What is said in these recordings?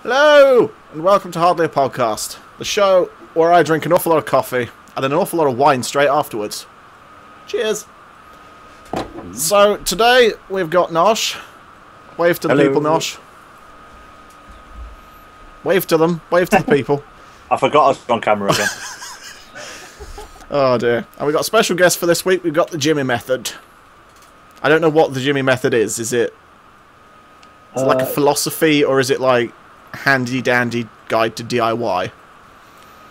Hello, and welcome to Hardly a Podcast, the show where I drink an awful lot of coffee and then an awful lot of wine straight afterwards. Cheers. So, today we've got Nosh. Wave to the people, Nosh. Wave to them. Wave to the people. I forgot I was on camera again. Oh dear. And we've got a special guest for this week. We've got the Jimmy Method. I don't know what the Jimmy Method is. Is it like a philosophy, or is it like handy-dandy guide to DIY?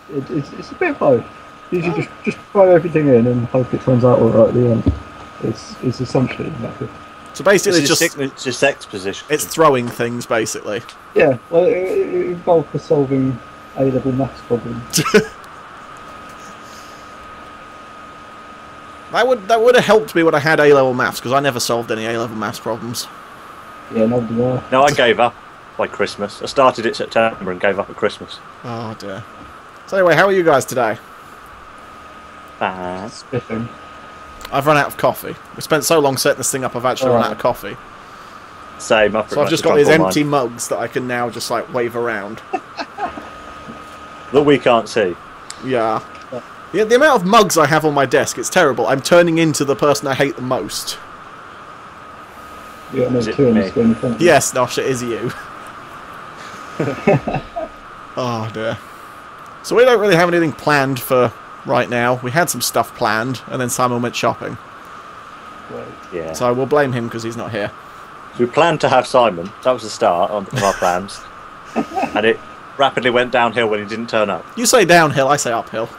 It's a bit of both. Usually just throw everything in and hope it turns out alright at the end. It's essentially the method. So basically It's just exposition. it's throwing things, basically. Yeah, well, it involved for solving A-level maths problems. That would have helped me when I had A-level maths, because I never solved any A-level maths problems. Yeah, no, no. No, I gave up by Christmas. I started it September and gave up at Christmas. Oh dear. So anyway, how are you guys today? Spiffing. I've run out of coffee. We spent so long setting this thing up, I've actually run out of coffee. Same. So I've just got these empty mugs that I can now just like wave around. That we can't see. Yeah. Yeah, the amount of mugs I have on my desk, it's terrible. I'm turning into the person I hate the most. Yeah, no, Is it two on the me? screen in front of you. Yes, Nosh, it is you. Oh dear. So we don't really have anything planned for right now. We had some stuff planned, and then Simon went shopping. Right. Yeah. So we'll blame him because he's not here. So we planned to have Simon. That was the start of our plans. And it rapidly went downhill when he didn't turn up. You say downhill, I say uphill.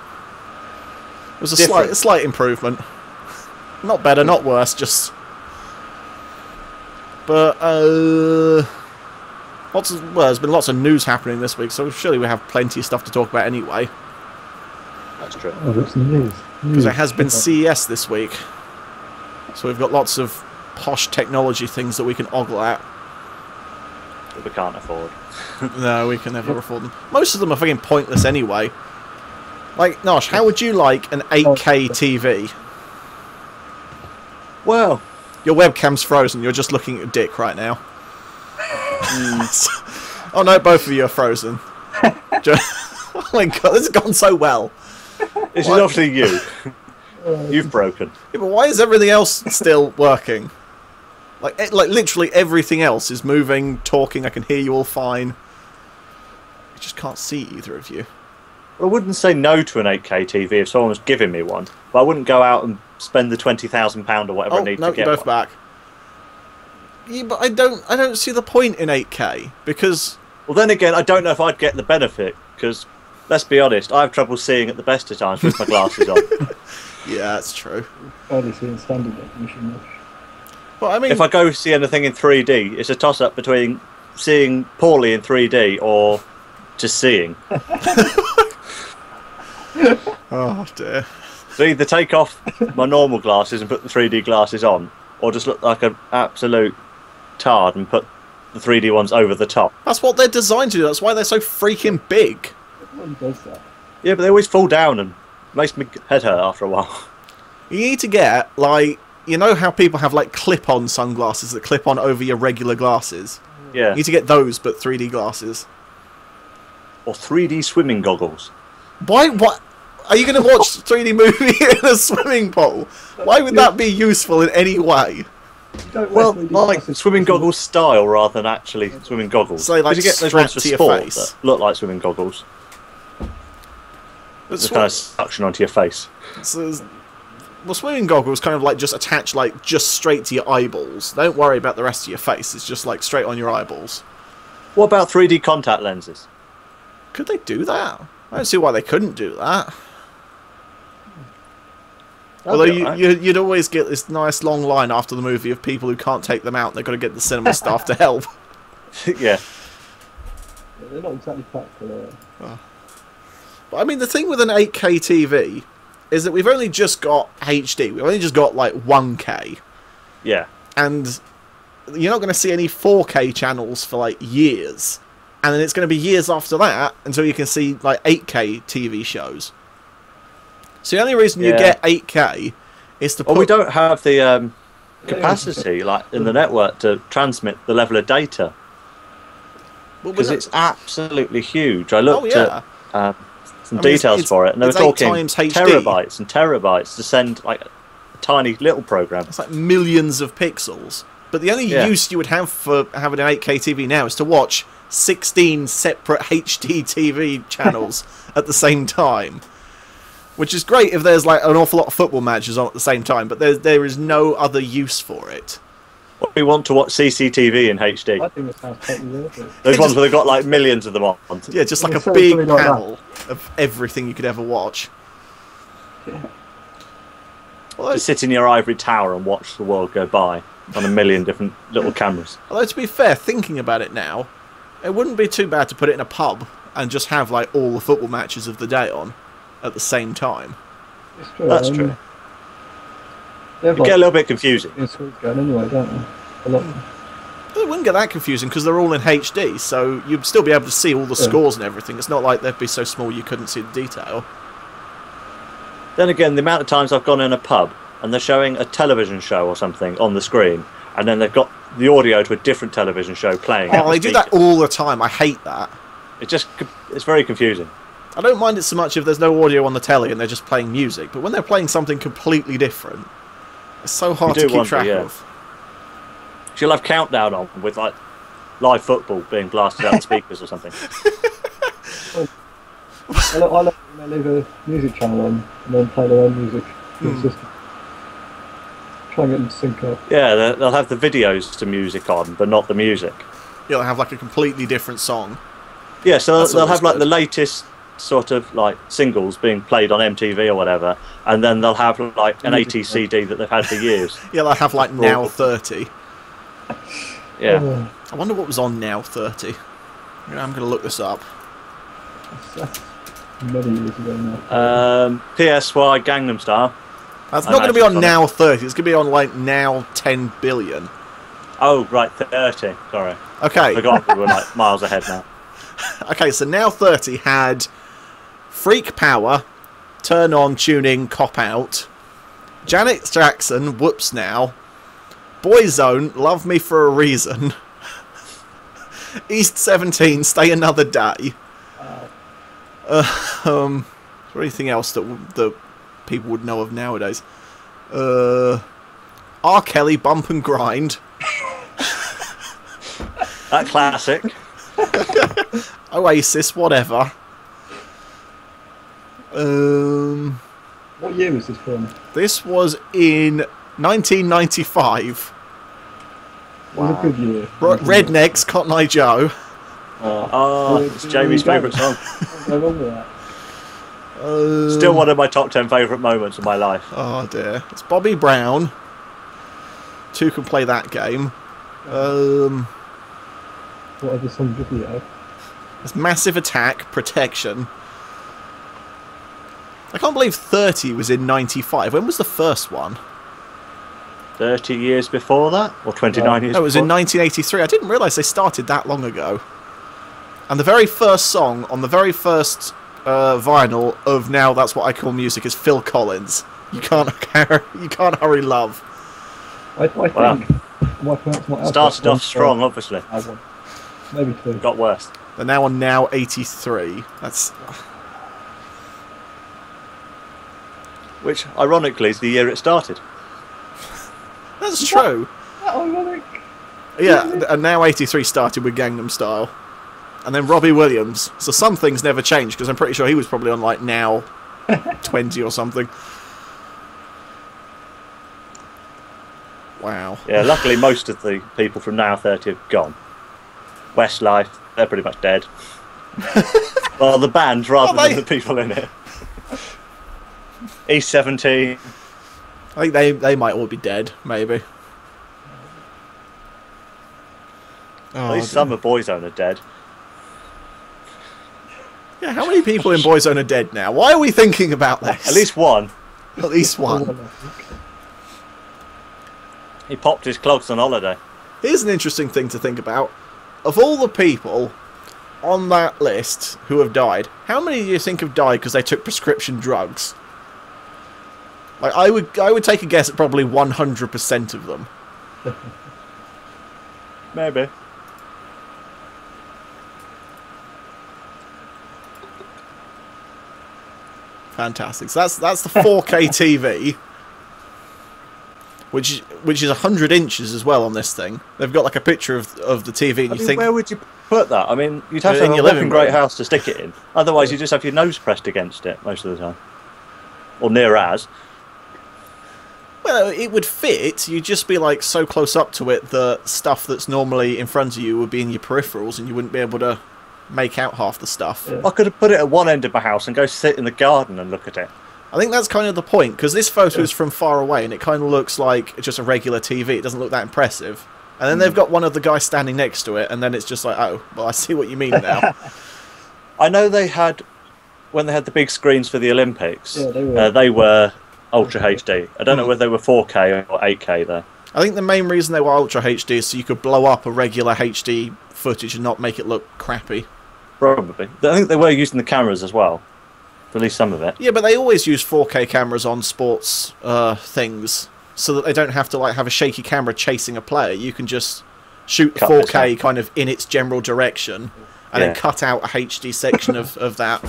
It was a slight improvement. Not better, not worse, just... But, there's been lots of news happening this week, so surely we have plenty of stuff to talk about anyway. That's true. Oh, that's the news. Because it has been CES this week. So we've got lots of posh technology things that we can ogle at. That we can't afford. No, we can never afford them. Most of them are fucking pointless anyway. Like, Nosh, how would you like an 8K TV? Well, Your webcam's frozen, you're just looking at your dick right now. Oh no, both of you are frozen. Oh my god, this has gone so well. this is obviously you. You've broken. Yeah, but why is everything else still working? Like literally everything else is moving, talking, I can hear you all fine. I just can't see either of you. I wouldn't say no to an 8K TV if someone was giving me one, but I wouldn't go out and spend the £20,000 or whatever I need to get you're both one. back. Yeah, but I don't see the point in 8K, because... Well, then again, I don't know if I'd get the benefit, because, let's be honest, I have trouble seeing at the best of times with my glasses on. Yeah, that's true. Barely seeing standard definition. But I mean... If I go see anything in 3D, it's a toss-up between seeing poorly in 3D or just seeing. Oh, dear. So either take off my normal glasses and put the 3D glasses on, or just look like an absolute tard and put the 3D ones over the top. That's what they're designed to do, that's why they're so freaking big. Everyone does that. Yeah, but they always fall down and makes me head hurt after a while. You need to get, like... You know how people have, like, clip-on sunglasses that clip on over your regular glasses? Yeah. You need to get those, but 3D glasses. Or 3D swimming goggles. Why? What? Are you going to watch a 3D movie in a swimming pool? Why would that be useful in any way? Don't Well, wear 3D like glasses. swimming goggles style rather than actually swimming goggles. So, like, you get those ones for strapped to your sport face. that look like swimming goggles. But Just kind of suction onto your face. well, swimming goggles kind of like just attach like just straight to your eyeballs. Don't worry about the rest of your face. It's just like straight on your eyeballs. What about 3D contact lenses? Could they do that? I don't see why they couldn't do that. Although you'd always get this nice long line after the movie of people who can't take them out and they've got to get the cinema staff to help. Yeah. Yeah, they're not exactly practical. But I mean, the thing with an 8K TV is that we've only just got HD. We've only just got like 1K. Yeah. And you're not going to see any 4K channels for like years. And then it's going to be years after that until you can see like 8K TV shows. So the only reason you get 8K is to put... Well, we don't have the capacity like in the network to transmit the level of data. Well, because was it's absolutely huge. I looked yeah. at some I mean, details for it, and they were it's 8 talking times HD. terabytes and terabytes to send like a tiny little program. It's like millions of pixels. But the only Yeah. use you would have for having an 8K TV now is to watch 16 separate HD TV channels at the same time. Which is great if there's like an awful lot of football matches on at the same time, but there is no other use for it. We want to watch CCTV in I HD. think that sounds totally worth it. Those ones where they've got like millions of them on. Yeah, just like Yeah, a something big like that. panel of everything you could ever watch. Yeah. Although, Just sit in your ivory tower and watch the world go by on a million different little cameras. although to be fair, thinking about it now, it wouldn't be too bad to put it in a pub and just have like all the football matches of the day on at the same time. It's true. That's true. They have It get a little bit confusing. Swedes going anyway, don't they? A lot. It wouldn't get that confusing because they're all in HD, so you'd still be able to see all the Yeah. scores and everything. It's not like they'd be so small you couldn't see the detail. Then again, the amount of times I've gone in a pub and they're showing a television show or something on the screen, and then they've got the audio to a different television show playing. out Oh, the they do that speakers. all the time. I hate that. It's very confusing. I don't mind it so much if there's no audio on the telly and they're just playing music, but when they're playing something completely different, it's so hard You to do keep wonder, track yeah. of. She'll have countdown on with like live football being blasted out the speakers or something. I like when they leave a music channel on and then play their own music. It's just try and get them to sync up. Yeah, they'll have the videos to music on, but not the music. You'll have like a completely different song. Yeah, so That's they'll always have like good. the latest sort of like singles being played on MTV or whatever, and then they'll have like an Music 80s CD that they've had for years. Yeah, they'll have like Now 30. Yeah. Oh, I wonder what was on Now 30. Yeah, I'm going to look this up. that's many years ago now. PSY Gangnam Style. That's I not going to be on imagine it's on Now 30. It's going to be on like Now 10 billion. Oh, right, 30. Sorry. I Okay. forgot we were like miles ahead now. Okay, so Now 30 had Freak Power, Turn On, Tuning, Cop Out, Janet Jackson, Whoops Now, Boyzone, Love Me For A Reason, East 17, Stay Another Day. Is there anything else that people would know of nowadays? R. Kelly, Bump and Grind, That classic. Oasis, whatever. What year was this from? This was in 1995. It was a good year. Rednecks, Cotton Eye Joe. Oh, it's Jamie's favourite song. What's going on with that? Still one of my top 10 favourite moments of my life. Oh dear. It's Bobby Brown. Two can play that game. What other songs did he have? It's Massive Attack, Protection. I can't believe 30 was in 95. When was the first one? 30 years before that? Or 29 years No, it was in before? 1983. I didn't realise they started that long ago. And the very first song on the very first vinyl of Now That's What I Call Music is Phil Collins. You can't hurry love. I think Wow. my parents might have Started that off strong, obviously. album. Maybe two. Got worse. They're now on Now 83. That's Which, ironically, is the year it started. true. That ironic. Yeah, and Now 83 started with Gangnam Style. And then Robbie Williams. So some things never changed, because I'm pretty sure he was probably on like Now 20 or something. Wow. Yeah, luckily most of the people from Now 30 have gone. Westlife, they're pretty much dead. Well, the band rather Are than they? the people in it. East 17. I think they might all be dead, maybe. At least some of Boyzone are dead. Yeah, how many people in Boyzone are dead now? Why are we thinking about this? At least one. At least one. He popped his clogs on holiday. Here's an interesting thing to think about. Of all the people on that list who have died, how many do you think have died because they took prescription drugs? Like, I would take a guess at probably 100% of them. Maybe. Fantastic. So that's the 4K TV, which is 100 inches as well on this thing. They've got like a picture of the TV, and you think, where would you put that? I mean, you'd have to In have your a living living great room. house to stick it in. Otherwise, you just have your nose pressed against it most of the time, or near as. well, it would fit. You'd just be like so close up to it that stuff that's normally in front of you would be in your peripherals, and you wouldn't be able to make out half the stuff. Yeah. I could have put it at one end of my house and go sit in the garden and look at it. I think that's kind of the point, because this photo is from far away, and it kind of looks like just a regular TV. It doesn't look that impressive. And then they've got one of the guys standing next to it, and then it's just like, oh, well, I see what you mean now. I know they had, when they had the big screens for the Olympics, Yeah, they were Ultra HD. I don't know whether they were 4K or 8K there. I think the main reason they were Ultra HD is so you could blow up a regular HD footage and not make it look crappy. Probably. I think they were using the cameras as well, for at least some of it. Yeah, but they always use 4K cameras on sports things, so that they don't have to like have a shaky camera chasing a player. You can just shoot Cut this 4K out. kind of in its general direction, and then Yeah. cut out a HD section of that.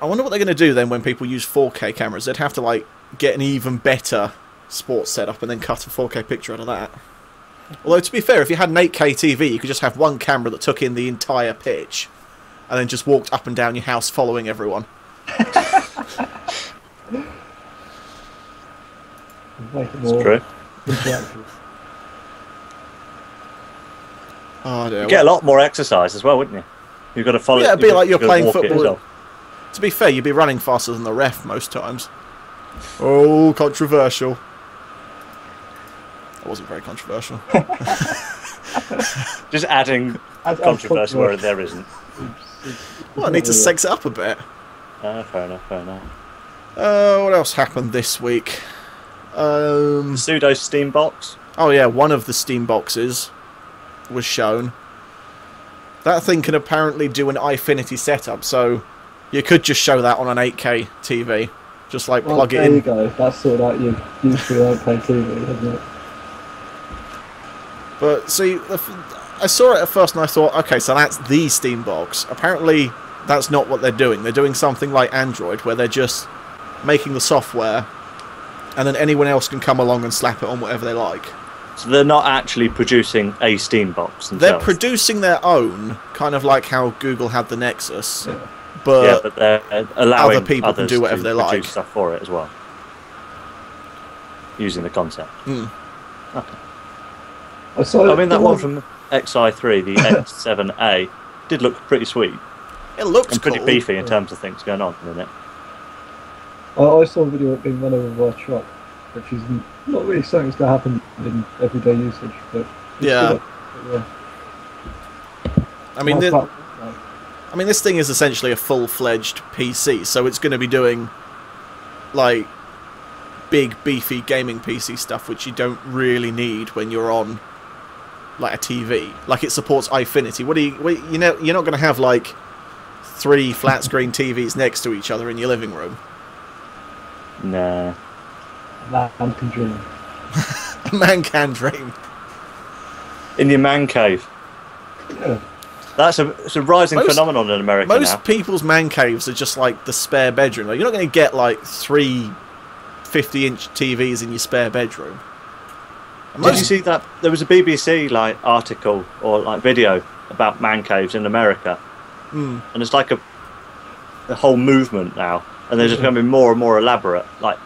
I wonder what they're going to do then when people use 4K cameras. They'd have to like get an even better sports setup and then cut a 4K picture out of that. Although, to be fair, if you had an 8K TV, you could just have one camera that took in the entire pitch and then just walked up and down your house following everyone. Make it It's more true. interactive. Oh dear. You'd get a lot more exercise as well, wouldn't you? You've got to follow. Yeah, it'd be you've like you're got to playing walk it football. yourself. To be fair, you'd be running faster than the ref most times. Oh, controversial. That wasn't very controversial. Just adding As controversy where controversial. there isn't. Well, I need to sex it up a bit. Fair enough, fair enough. What else happened this week? Pseudo Steam box. Oh yeah, one of the Steam boxes was shown. That thing can apparently do an iFinity setup, so you could just show that on an 8K TV. Just like Well, plug it there you in. go. That's sort of like you used to your 8K TV, isn't it? But see, I saw it at first and I thought, okay, so that's the Steam box. Apparently, that's not what they're doing. They're doing something like Android, where they're just making the software, and then anyone else can come along and slap it on whatever they like. So they're not actually producing a Steam box They're themselves. producing their own, kind of like how Google had the Nexus, Yeah. but but they're allowing other people can others do whatever to they produce like. stuff for it as well, using the concept. I saw I mean, that one from XI3, the X7A, did look pretty sweet it looks and pretty cool. beefy in terms of things going on in it. I saw a video of it being run over by a truck, which is not really something that's going to happen in everyday usage. But it's Yeah. still, yeah. I mean, Nice this, platform, I mean, this thing is essentially a full-fledged PC, so it's going to be doing like big, beefy gaming PC stuff, which you don't really need when you're on like a TV. Like it supports iFinity. You know, you're not going to have like 3 flat-screen TVs next to each other in your living room. Nah. Man can dream. A man can dream. In your man cave. Yeah. It's a rising Most- phenomenon in America Most now. people's man caves are just like the spare bedroom. Like, you're not going to get like 3 50-inch TVs in your spare bedroom. And Did you see that? There was a BBC like article or like video about man caves in America, and it's like a whole movement now, and they're just becoming more and more elaborate, like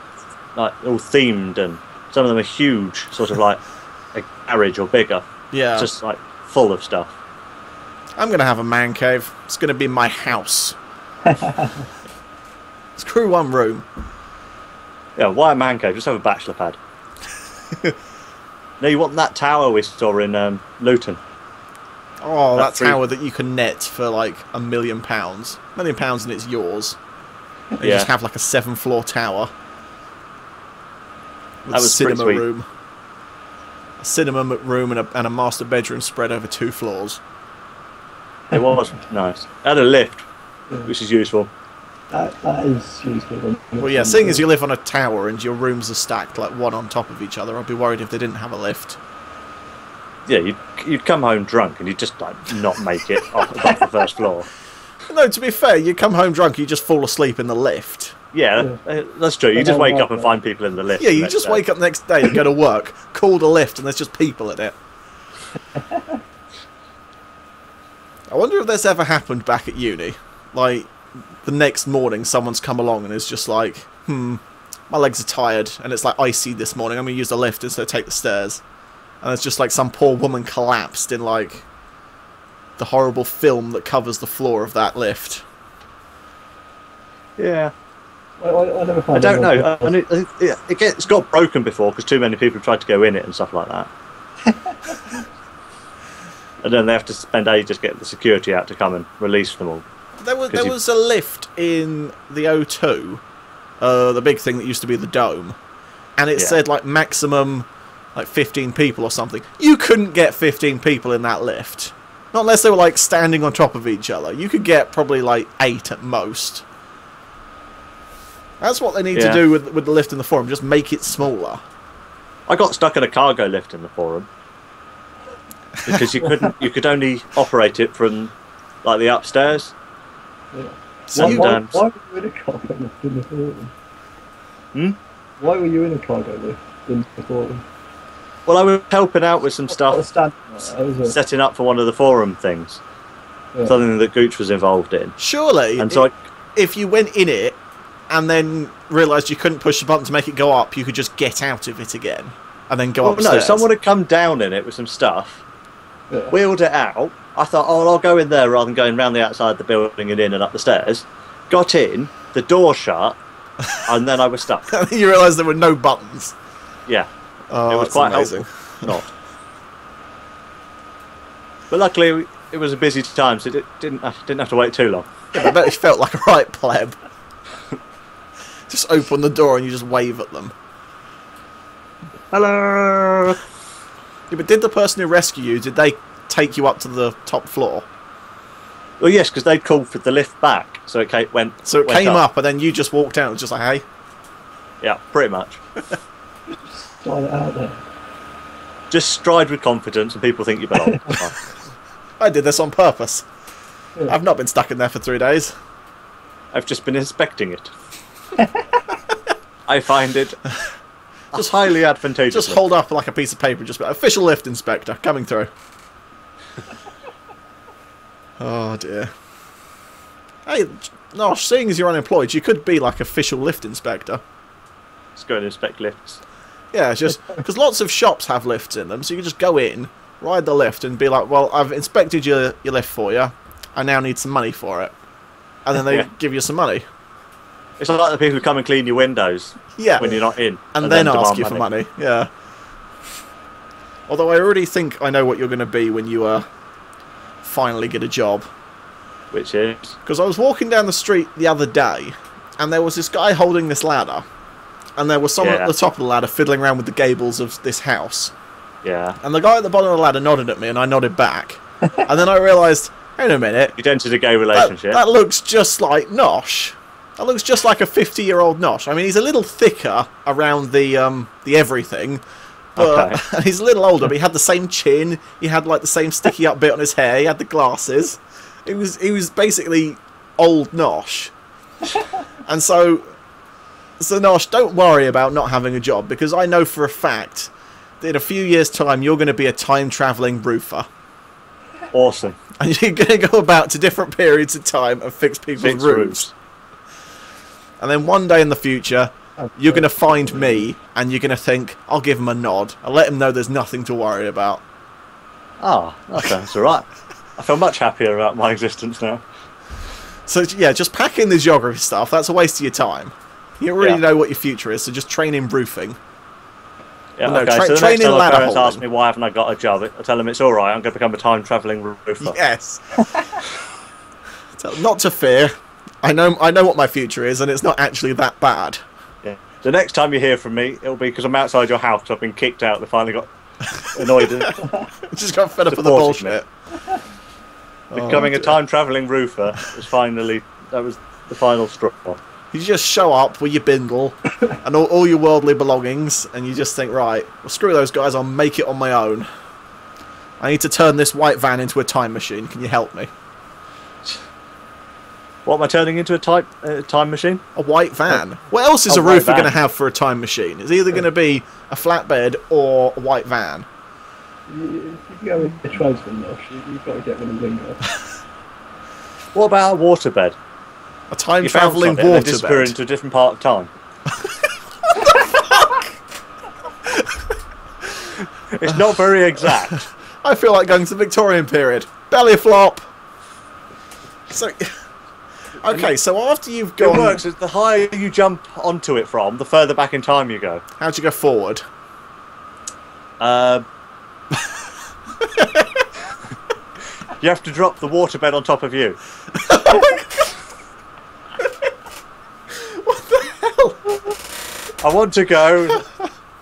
all themed, and some of them are huge, sort of like a garage or bigger, Yeah. just like full of stuff. I'm going to have a man cave. It's going to be my house. Screw one room. Yeah, why a man cave? Just have a bachelor pad. No, you want that tower we saw in Luton? Oh, that That free- tower that you can net for like £1 million. £1 million and it's yours. And you Yeah. just have like a 7-floor tower. With That a was pretty cinema sweet. room. A cinema room and a master bedroom spread over 2 floors. It was nice. It had a lift, which is useful. That is useful. Well, yeah, seeing as you live on a tower and your rooms are stacked like one on top of each other, I'd be worried if they didn't have a lift. Yeah, you'd come home drunk and you'd just like not make it off above the first floor. No, to be fair, you come home drunk, you just fall asleep in the lift. Yeah, that's true. You just wake up and find people in the lift. Yeah, you just wake up the next day and go to work, call the lift, and there's just people in it. I wonder if this ever happened back at uni. Like, the next morning, someone's come along and is just like, my legs are tired, and it's like icy this morning. I'm going to use the lift instead of take the stairs. And it's just like some poor woman collapsed in, like, the horrible film that covers the floor of that lift. Yeah. I never I found don't know. It's got broken before because too many people have tried to go in it and stuff like that. And then they have to spend ages getting the security out to come and release them all. There was a lift in the O2, the big thing that used to be the Dome, and it said like maximum like 15 people or something. You couldn't get 15 people in that lift. Not unless they were like standing on top of each other. You could get probably like 8 at most. That's what they need to do with the lift in the Forum. Just make it smaller. I got stuck in a cargo lift in the Forum because you could only operate it from like the upstairs. Yeah. So why were you in a cargo lift in the Forum? Why were you in a cargo lift in the Forum? Well, I was helping out with some stuff, setting up for one of the Forum things, something that Gooch was involved in. Surely, and so if you went in it and then realised you couldn't push the button to make it go up, you could just get out of it again and then go upstairs. No, someone had come down in it with some stuff, wheeled it out. I thought, I'll go in there rather than going round the outside of the building and in and up the stairs. Got in, the door shut, and then I was stuck. You realised there were no buttons. Yeah. Oh, it was quite amazing. Not. But luckily, it was a busy time, so it didn't have to wait too long. Yeah, I bet it felt like a right pleb. Just open the door and you just wave at them. Hello! Yeah, but did the person who rescued you, did they take you up to the top floor? Well, yes, because they'd called for the lift back, so it came up and then you just walked out and was just like, hey? Yeah, pretty much. Slide it out there. Just stride with confidence and people think you belong. I did this on purpose. Yeah. I've not been stuck in there for 3 days. I've just been inspecting it. I find it just highly advantageous. Just hold up like a piece of paper, just official lift inspector coming through. Oh dear. Hey, no, seeing as you're unemployed, you could be like official lift inspector. Just go and inspect lifts. Yeah, it's just because lots of shops have lifts in them, so you can just go in, ride the lift, and be like, "Well, I've inspected your lift for you. I now need some money for it," and then they give you some money. It's like the people who come and clean your windows when you're not in. And then ask you for money. Yeah. Although I already think I know what you're going to be when you finally get a job. Which is? Because I was walking down the street the other day, and there was this guy holding this ladder, and there was someone at the top of the ladder fiddling around with the gables of this house. Yeah. And the guy at the bottom of the ladder nodded at me, and I nodded back. And then I realised, hang on a minute. You'd entered a gay relationship. That looks just like Nosh. That looks just like a 50-year-old Nosh. I mean, he's a little thicker around the everything, but he's a little older. But he had the same chin. He had like the same sticky up bit on his hair. He had the glasses. He was basically old Nosh. And so Nosh, don't worry about not having a job, because I know for a fact that in a few years' time you're going to be a time-travelling roofer. Awesome. And you're going to go about to different periods of time and fix people's roofs. And then one day in the future, you're going to find me, and you're going to think, I'll give him a nod. I'll let him know there's nothing to worry about. Oh, that's all right. I feel much happier about my existence now. So, yeah, just pack in the geography stuff. That's a waste of your time. You already know what your future is, so just train in roofing. Yeah, well, no, okay, so the train next in time my ladder parents holding. ask me why haven't I got a job, I tell them it's all right, I'm going to become a time-travelling roofer. Yes. Not to fear. I know what my future is, and it's not actually that bad. Yeah. The next time you hear from me, it'll be because I'm outside your house. I've been kicked out. They finally got annoyed. Just got fed up with the bullshit. Becoming a time-travelling roofer that was the final straw. You just show up with your bindle and all your worldly belongings, and you just think, right, well, screw those guys, I'll make it on my own. I need to turn this white van into a time machine. Can you help me? What am I turning into? A time machine? A white van. What else is A a white roofer van. going to have for a time machine? It's either going to be a flatbed or a white van. If you go with the tradesman, Lush, you've got to get rid of lingo. What about a waterbed? A time You bounce travelling on it and then disappear waterbed. into a different part of time. It's not very exact. I feel like going to the Victorian period. Belly flop. So, okay, so after you've It gone, works. The higher you jump onto it from, the further back in time you go. how'd you go forward? You have to drop the waterbed on top of you. What the hell? I want to go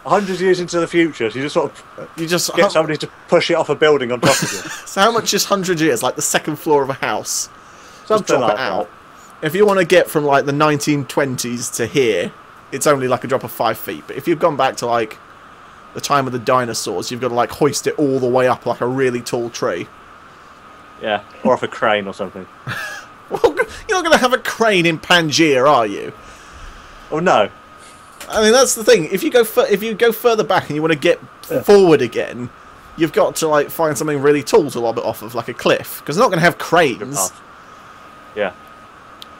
100 years into the future, so you just sort of You just get somebody to push it off a building on top of you. So how much is 100 years? Like the second floor of a house. Just Something drop like it out. that. If you want to get from like the 1920s to here, it's only like a drop of 5 feet. But if you've gone back to like the time of the dinosaurs, you've got to like hoist it all the way up like a really tall tree. Yeah, or off a crane or something. Well, you're not going to have a crane in Pangaea, are you? Oh no. I mean, that's the thing. If you go further back and you want to get forward again, you've got to like find something really tall to lob it off of, like a cliff, because they're not going to have cranes Yeah.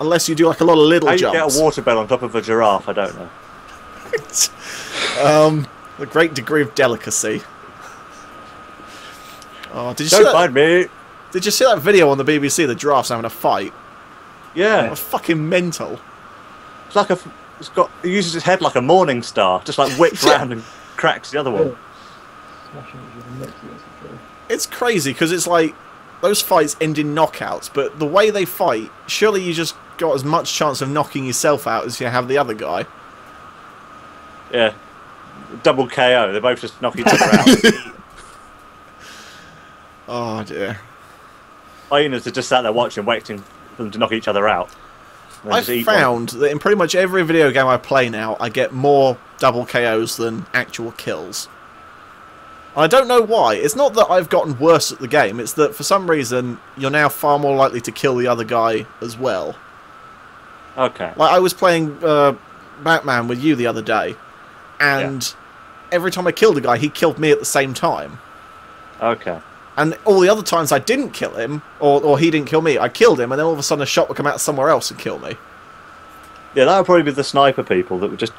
unless you do like a lot of little How you jumps. get a waterbed on top of a giraffe, I don't know. A great degree of delicacy. Oh, did you see Don't that? mind me. Did you see that video on the BBC? The giraffes having a fight. Yeah. It's fucking mental. It's like it uses its head like a morning star, just like whips Yeah. round and cracks the other one. Smashing it with the next to it. It's crazy because it's like those fights end in knockouts, but the way they fight, surely you just got as much chance of knocking yourself out as you have the other guy. Yeah. Double KO. They both just knock each other out. Oh dear. Hyenas are just sat there watching, waiting for them to knock each other out. And then I've just eat one. found that in pretty much every video game I play now, I get more double KOs than actual kills. I don't know why. It's not that I've gotten worse at the game, it's that for some reason, you're now far more likely to kill the other guy as well. Okay. Like, I was playing Batman with you the other day, and every time I killed a guy, he killed me at the same time. Okay. And all the other times I didn't kill him, or he didn't kill me, I killed him, and then all of a sudden a shot would come out somewhere else and kill me. Yeah, that would probably be the sniper people that were just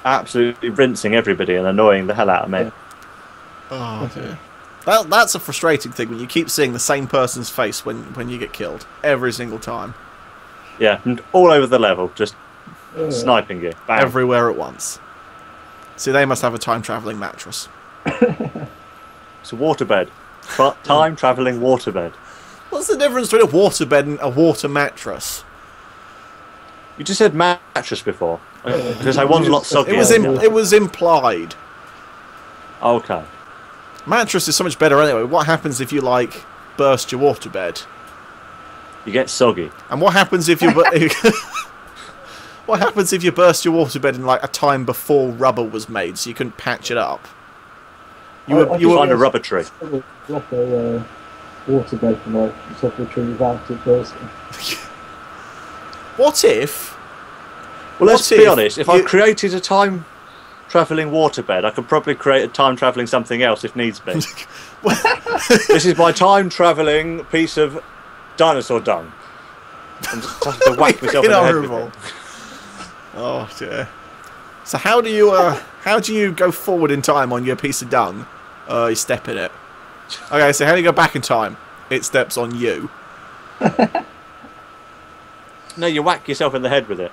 absolutely rinsing everybody and annoying the hell out of me. Oh dear. That's a frustrating thing when you keep seeing the same person's face when you get killed every single time, Yeah, and all over the level, just sniping you. Bam. everywhere at once. See, they must have a time traveling mattress. It's a waterbed. Time travelling waterbed. What's the difference between a waterbed and a water mattress? You just said mattress before. Because I one's a lot soggy. It was implied. Okay. Mattress is so much better anyway. What happens if you like burst your waterbed? You get soggy. And what happens if you what happens if you burst your waterbed in like a time before rubber was made, so you couldn't patch it up? You find a rubber tree. Drop a waterbed from like the top of a tree without it bursting. What if? Well, let's What be if honest. If you- I created a time travelling waterbed, I could probably create a time travelling something else if needs be. This is my time travelling piece of dinosaur dung. And just have to whack myself in the head with horrible. it. Oh dear. So how do you go forward in time on your piece of dung? You step in it. Okay, so how do you go back in time? It steps on you. No, you whack yourself in the head with it.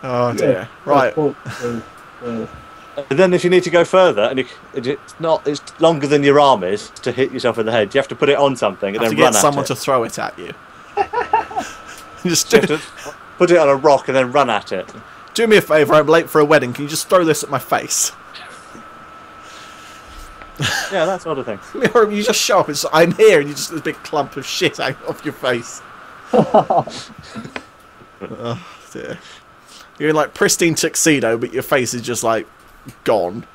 Oh dear. Right. And then if you need to go further, and it's longer than your arm is to hit yourself in the head, you have to put it on something and Have then to run get at someone it. to throw it at you. Just You have to put it on a rock and then run at it. do me a favour. I'm late for a wedding. Can you just throw this at my face? Yeah, that sort of thing. Or you just show up. It's I'm here, and you just a big clump of shit out off your face. Oh dear. You're in like pristine tuxedo, but your face is just like gone.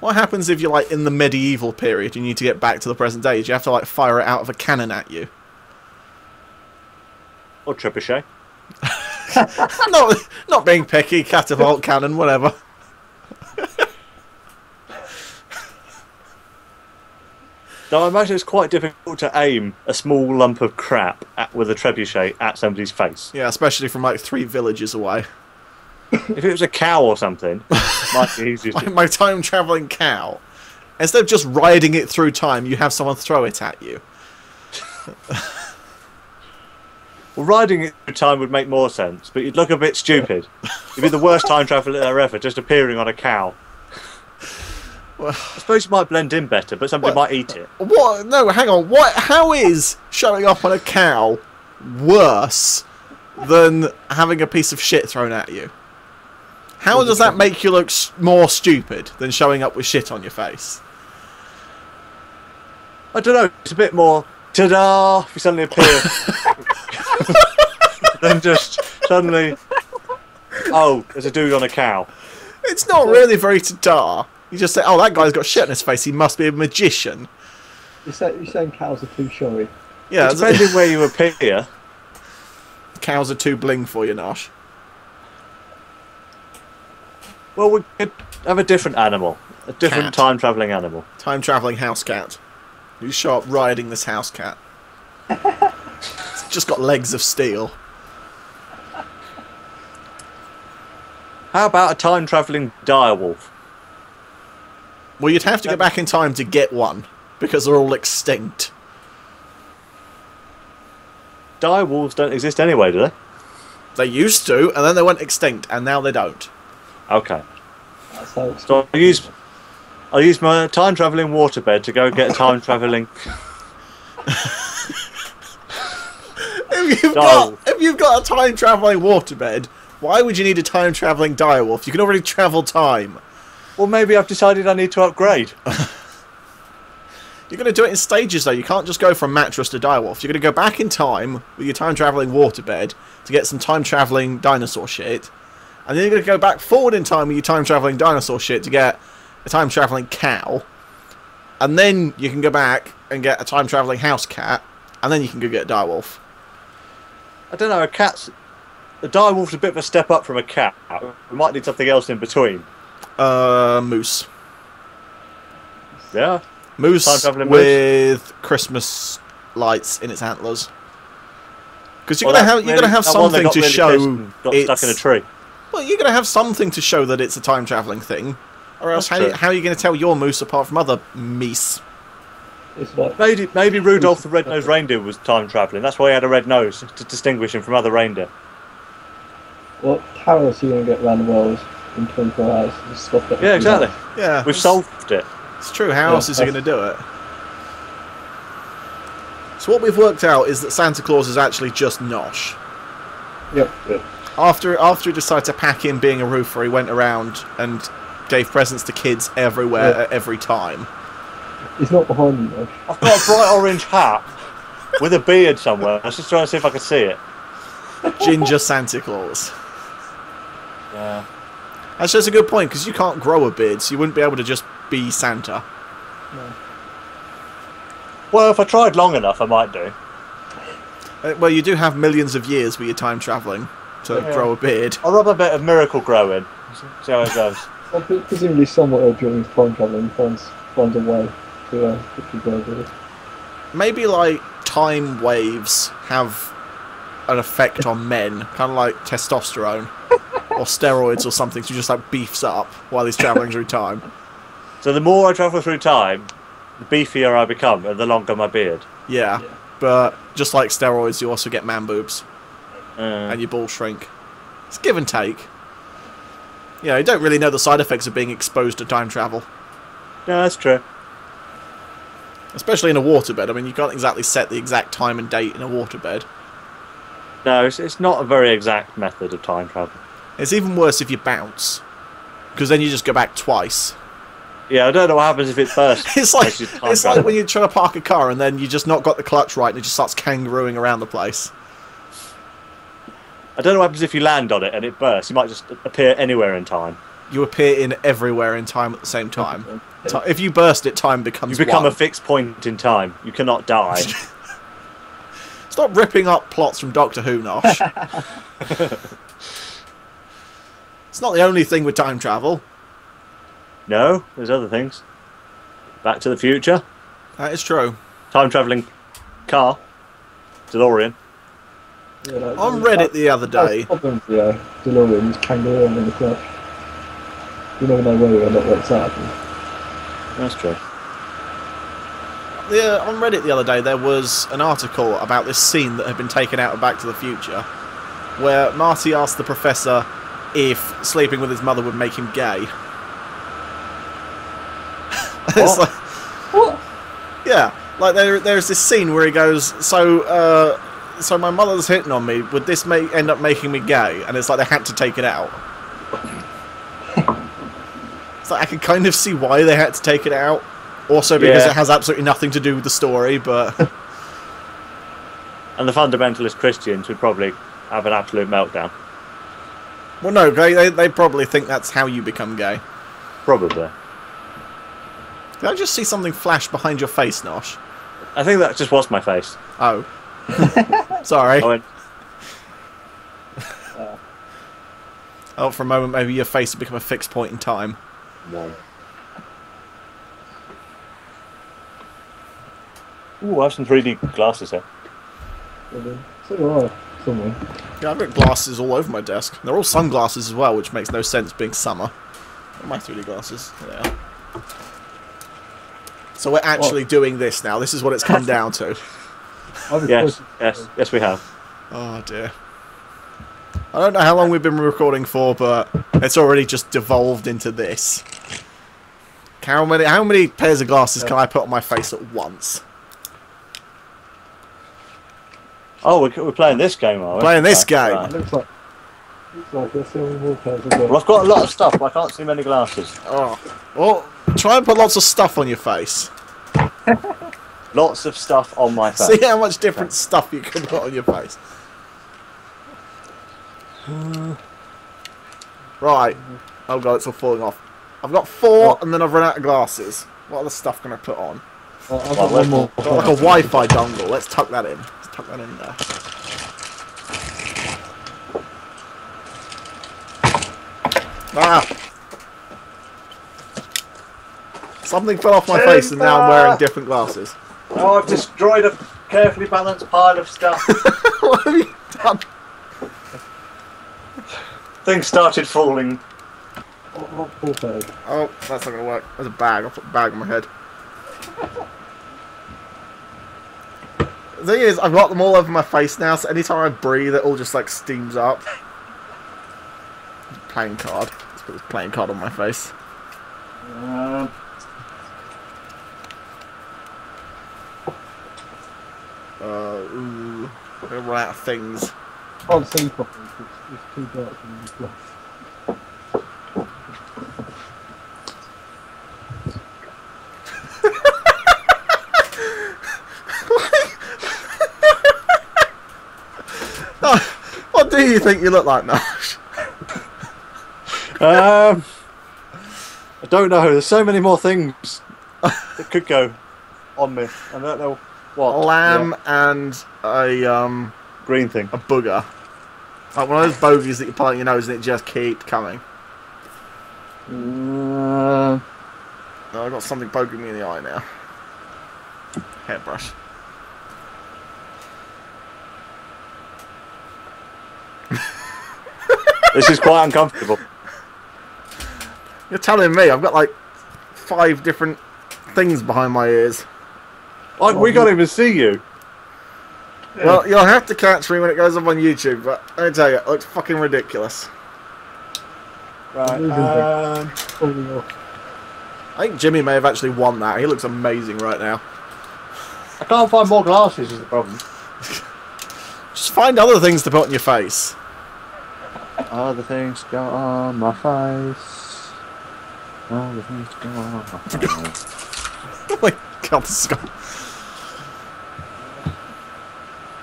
What happens if you're like in the medieval period? You need to get back to the present day. Do you have to like fire it out of a cannon at you? Or trebuchet. Not being picky. Catapult, cannon, whatever. Though I imagine it's quite difficult to aim a small lump of crap with a trebuchet at somebody's face. Yeah, especially from like 3 villages away. If it was a cow or something, it might be easier to... My time-travelling cow. Instead of just riding it through time, you have someone throw it at you. Well, riding it through time would make more sense, but you'd look a bit stupid. You'd be the worst time traveller ever, just appearing on a cow. Well, I suppose you might blend in better, but somebody might eat it. What? No, hang on. What? How is showing up on a cow worse than having a piece of shit thrown at you? How does that make you look more stupid than showing up with shit on your face? I don't know. It's a bit more ta-da if you suddenly appear. Then just suddenly, oh, there's a dude on a cow. It's not really very ta-da. You just say, oh, that guy's got shit on his face. He must be a magician. You're saying cows are too showy. Yeah, depending where you appear. Cows are too bling for you, Nosh. Well, we could have a different animal. A different time-travelling animal. Time-travelling house cat. You show up riding this house cat. It's just got legs of steel. How about a time-travelling direwolf? Well, you'd have to go back in time to get one, because they're all extinct. Direwolves don't exist anyway, do they? They used to, and then they went extinct, and now they don't. Okay. So I'll use my time travelling waterbed to go get a time travelling. If you've got a time travelling waterbed, why would you need a time travelling direwolf? You can already travel time. Well, maybe I've decided I need to upgrade. You're going to do it in stages, though. You can't just go from mattress to direwolf. You're going to go back in time with your time travelling waterbed to get some time travelling dinosaur shit. And then you're going to go back forward in time with your time-travelling dinosaur shit to get a time-travelling cow. And then you can go back and get a time-travelling house cat. And then you can go get a direwolf. I don't know, a direwolf's a bit of a step up from a cat. We might need something else in between. Moose. Yeah? Moose with Christmas lights in its antlers. Because you're going to have something to show got stuck in a tree. Well, you're going to have something to show that it's a time-travelling thing. Or else how are you going to tell your moose apart from other meese? Maybe Rudolph the Red-Nosed Reindeer was time-travelling. That's why he had a red nose, to distinguish him from other reindeer. Well, how else are you going to get around the world in 24 hours? Just stop it. Yeah, exactly. Yeah, we've solved it. It's true. How else is he going to do it? So what we've worked out is that Santa Claus is actually just Nosh. Yep. After he decided to pack in being a roofer, he went around and gave presents to kids everywhere at every time. He's not behind you, though. I've got a bright orange hat with a beard somewhere. I was just trying to see if I could see it. Ginger Santa Claus. Yeah. Actually, that's a good point, because you can't grow a beard, so you wouldn't be able to just be Santa. No. Well, if I tried long enough, I might do. Well, you do have millions of years with your time travelling to grow a beard. I'll rub a bit of miracle grow in. See how it goes. Well, presumably somewhere during time travelling finds a way to quickly grow a beard. Maybe, like, time waves have an effect on men, kind of like testosterone. Or steroids or something, so he just, like, beefs up while he's travelling through time. So the more I travel through time, the beefier I become, and the longer my beard. Yeah. But just like steroids, you also get man boobs. And your balls shrink. It's give and take. You know, you don't really know the side effects of being exposed to time travel. Yeah, that's true. Especially in a waterbed. I mean, you can't exactly set the exact time and date in a waterbed. No, it's not a very exact method of time travel. It's even worse if you bounce. Because then you just go back twice. Yeah, I don't know what happens if it bursts. It's like when you're trying to park a car and then you just not got the clutch right and it just starts kangarooing around the place. I don't know what happens if you land on it and it bursts. You might just appear anywhere in time. you appear in everywhere in time at the same time. If you burst it, time becomes You become one. a fixed point in time. You cannot die. Stop ripping up plots from Doctor Who, Nosh. It's not the only thing with time travel. No, there's other things. Back to the Future. That is true. Time travelling car. DeLorean. Yeah, like, On Reddit the other day... Problems, yeah. DeLorean's kangaroo in the clutch. You never know where you're not what's happening. That's true. On Reddit the other day, there was an article about this scene that had been taken out of Back to the Future, where Marty asked the professor if sleeping with his mother would make him gay. It's like, What? yeah, like there's this scene where he goes, so my mother's hitting on me, would this end up making me gay? And it's like they had to take it out. It's like I can kind of see why they had to take it out. Also because Yeah. it has absolutely nothing to do with the story, but... And the fundamentalist Christians would probably have an absolute meltdown. Well, no, they probably think that's how you become gay. Probably. Did I just see something flash behind your face, Nosh? I think that just was my face. Oh. Sorry. I went, Oh, for a moment, maybe your face had become a fixed point in time. no. Ooh, I have some 3D glasses here. So do I, somewhere. Yeah, I've got glasses all over my desk. They're all sunglasses as well, which makes no sense being summer. Where are my 3D glasses? There they are. So we're actually doing this now. This is what it's come down to. Yes, yes, we have. Oh, dear. I don't know how long we've been recording for, but it's already just devolved into this. How many pairs of glasses can I put on my face at once? Oh, we're playing this game, are we? Playing this game. Right. Looks like there's so many more pairs of them. Well, I've got a lot of stuff, but I can't see many glasses. Oh. Well, try and put lots of stuff on your face. Lots of stuff on my face. See how much different stuff you can put on your face. Right. Oh god, it's all falling off. I've got 4 and then I've run out of glasses. What other stuff can I put on? I've got one more. Got like a Wi-Fi dongle. Let's tuck that in. Let's tuck that in there. Ah! Something fell off my face and now I'm wearing different glasses. Oh, I've destroyed a carefully balanced pile of stuff. What have you done? Things started falling. What full pairs? Oh, that's not going to work. There's a bag. I'll put a bag on my head. The thing is, I've got them all over my face now, so anytime I breathe, it all just like steams up. Playing card. Let's put this playing card on my face. Ooh. I'm going to run out of things. Can't see properly because it's too dark in the glass. What do you think you look like, Nash? I don't know. There's so many more things that could go on me. I don't know what. A lamb and a Green thing. a booger. Like one of those bogies that you put on your nose and it just keeps coming. No, I've got something poking me in the eye now. Hairbrush. This is quite uncomfortable. You're telling me I've got like 5 different things behind my ears. We can't even see you. Well, you'll have to catch me when it goes up on YouTube, but let me tell you, it looks fucking ridiculous. Right. Falling off. I think Jimmy may have actually won that. He looks amazing right now. I can't find more glasses is the problem. Just find other things to put on your face. Other things go on my face. Other things go on my face. Oh my god, this is gone.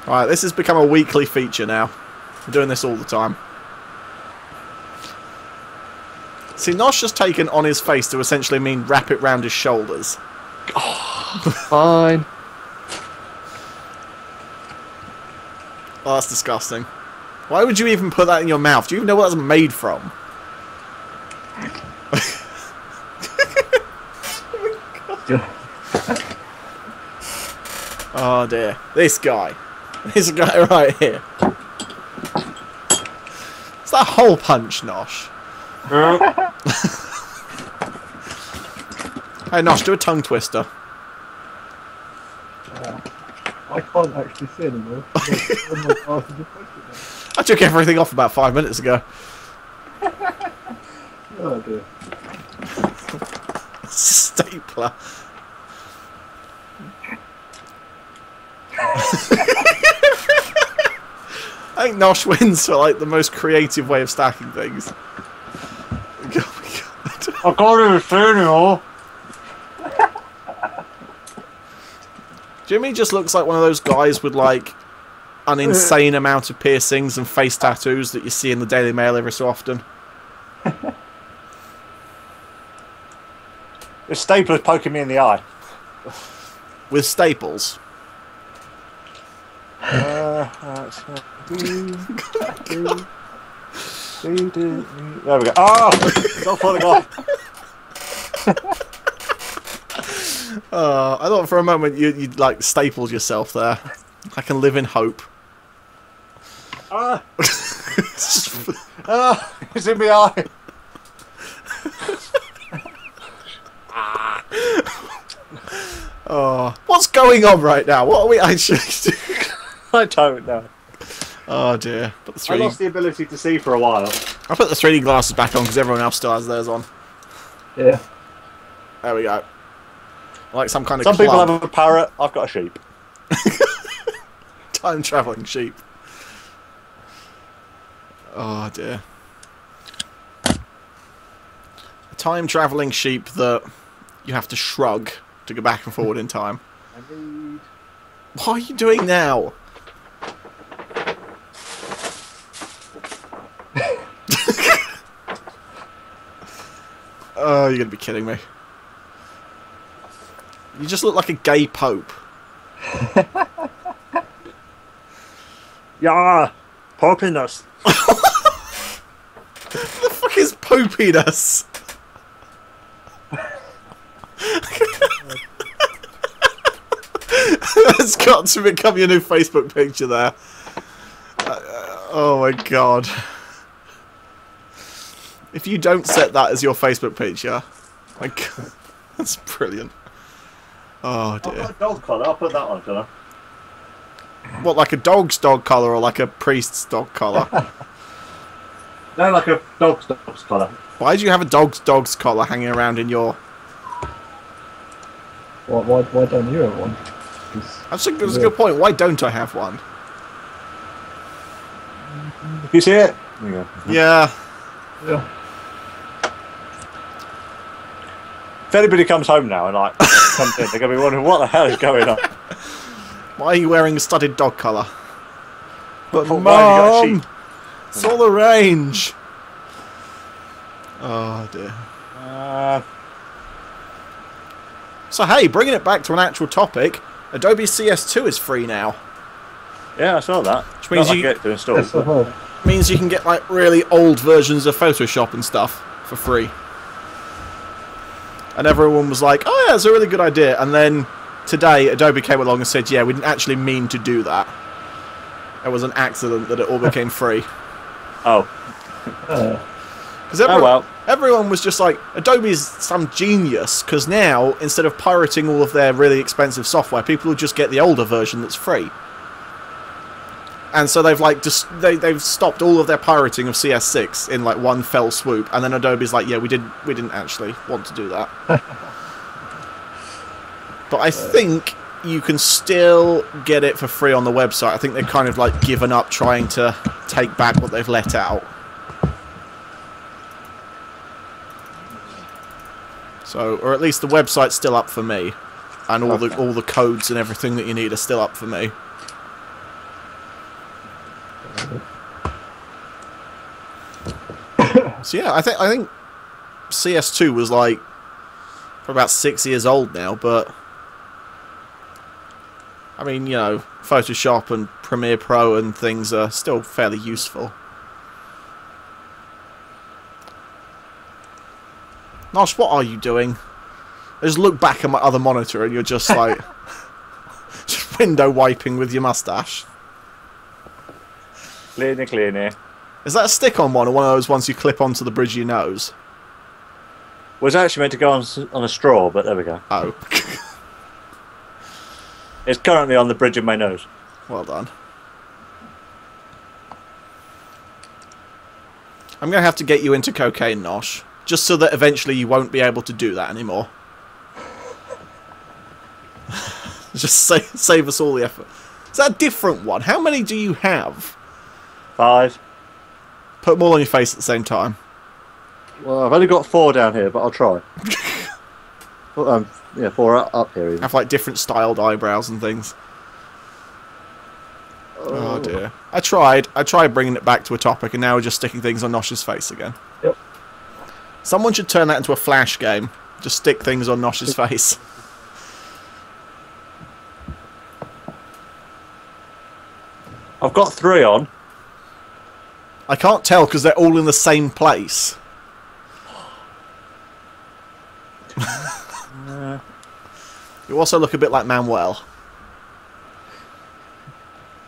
Alright, this has become a weekly feature now. We're doing this all the time. See, Nosh just taken on his face to essentially mean wrap it round his shoulders. Fine. Oh, that's disgusting. Why would you even put that in your mouth? Do you even know what that's made from? Oh dear. This guy. This guy right here. It's that hole punch, Nosh. Hey, Nosh, do a tongue twister. I can't actually see anymore. I took everything off about 5 minutes ago. Oh dear. Stapler. I think Nosh wins for like the most creative way of stacking things. I can't even see anymore. Jimmy just looks like one of those guys with like an insane amount of piercings and face tattoos that you see in the Daily Mail every so often. The stapler's poking me in the eye. With staples. There we go. Oh! Not falling off. I thought for a moment you'd like stapled yourself there. I can live in hope. Ah! Ah! It's in my eye. Oh, what's going on right now? What are we actually doing? I don't know. Oh dear. Put the I 3D... lost the ability to see for a while. I put the 3D glasses back on because everyone else still has theirs on. Yeah. There we go. Like some kind of Some people club. have a parrot, I've got a sheep. Time travelling sheep. Oh dear. A time travelling sheep that you have to shrug to go back and forward in time. What are you doing now? Oh, you're gonna be kidding me. You just look like a gay pope. Yeah, popiness. The fuck is popiness? That's got to become your new Facebook picture there. Oh my god. If you don't set that as your Facebook picture, my god, that's brilliant. Oh I've got dear. a dog collar, I'll put that on, shall I? What, like a dog's dog collar or like a priest's dog collar? No, like a dog's collar. Why do you have a dog's collar hanging around in your... Why don't you have one? 'Cause That's a good point. Why don't I have one? You see it? There you go. Yeah. Yeah. If anybody comes home now and like comes in, they're gonna be wondering what the hell is going on. Why are you wearing a studded dog collar? But Why have you got a Mom, sheep? it's all the range. Oh dear. So hey, bringing it back to an actual topic, Adobe CS2 is free now. Yeah, I saw that. Which means Not you like it to install. Yes, I have. means you can get like really old versions of Photoshop and stuff for free. And everyone was like, "Oh yeah, it's a really good idea." And then today, Adobe came along and said, "Yeah, we didn't actually mean to do that. It was an accident that it all became free." Oh. Because well. everyone was just like, Adobe's some genius, because now, instead of pirating all of their really expensive software, people will just get the older version that's free. And so they've like they've stopped all of their pirating of CS6 in like one fell swoop, and then Adobe's like, yeah, we didn't actually want to do that. But I think you can still get it for free on the website. I think they've kind of like given up trying to take back what they've let out. So, or at least the website's still up for me, and all the codes and everything that you need are still up for me. So yeah, I think CS2 was like for about 6 years old now, but I mean, you know, Photoshop and Premiere Pro and things are still fairly useful. Nosh, what are you doing? I just look back at my other monitor and you're just like just window wiping with your mustache. Clear. Is that a stick-on one or one of those ones you clip onto the bridge of your nose? Was actually meant to go on a straw, but there we go. Oh. It's currently on the bridge of my nose. Well done. I'm going to have to get you into cocaine, Nosh. Just so that eventually you won't be able to do that anymore. Just save us all the effort. Is that a different one? How many do you have? 5. Put them all on your face at the same time. Well, I've only got 4 down here, but I'll try. Well, yeah, 4 up here. Even. Have like different styled eyebrows and things. Oh dear. I tried bringing it back to a topic, and now we're just sticking things on Nosh's face again. Yep. Someone should turn that into a Flash game. Just stick things on Nosh's face. I've got 3 on. I can't tell because they're all in the same place. You also look a bit like Manuel.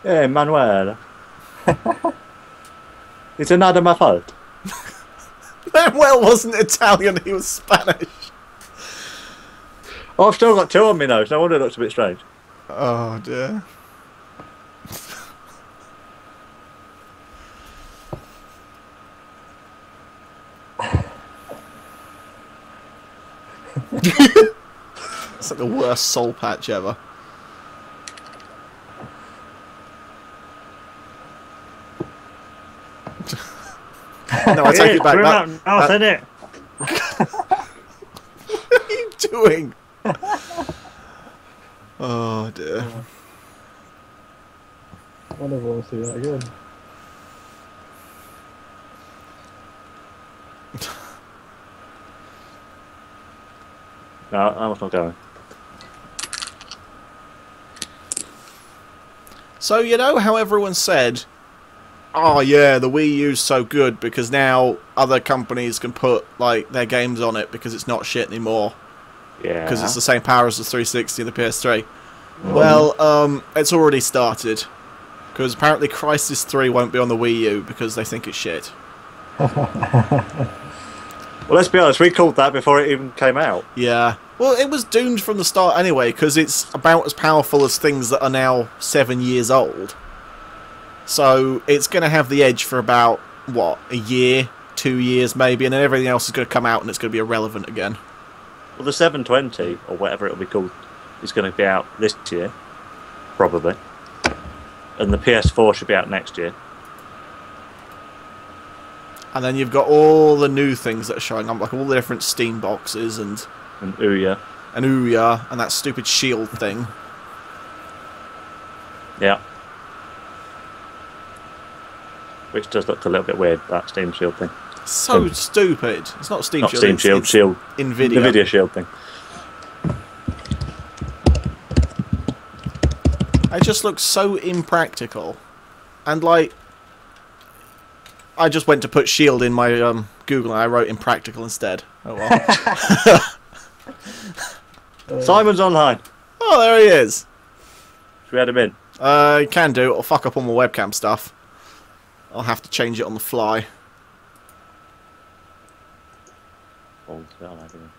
Yeah, Manuel. It's another my fault. Manuel wasn't Italian, he was Spanish. Oh, I've still got 2 on me nose. No wonder it looks a bit strange. Oh dear. It's like the worst soul patch ever. No, I take it back. Mouth in it. What are you doing? Oh dear. I never want to see that again. No, I'm not going. So, you know how everyone said, oh yeah, the Wii U's so good because now other companies can put like their games on it because it's not shit anymore. Yeah. Because it's the same power as the 360 and the PS3. Well, it's already started. Because apparently Crysis 3 won't be on the Wii U because they think it's shit. Well, let's be honest, we called that before it even came out. Yeah. Well, it was doomed from the start anyway, because it's about as powerful as things that are now 7 years old. So it's going to have the edge for about, what, a year, 2 years maybe, and then everything else is going to come out and it's going to be irrelevant again. Well, the 720, or whatever it'll be called, is going to be out this year, probably. And the PS4 should be out next year. And then you've got all the new things that are showing up, like all the different Steam boxes and Ouya. And Ouya, and that stupid shield thing. Yeah. Which does look a little bit weird, that Steam Shield thing. So stupid. It's not Steam Not Shield. Steam Shield, it's Shield. Nvidia. Nvidia Shield thing. It just looks so impractical. And like, I just went to put Shield in my Google and I wrote impractical instead. Oh well. Simon's online. Oh, there he is. Should we add him in? You can do. It'll fuck up all my webcam stuff. I'll have to change it on the fly. Oh, I'll add him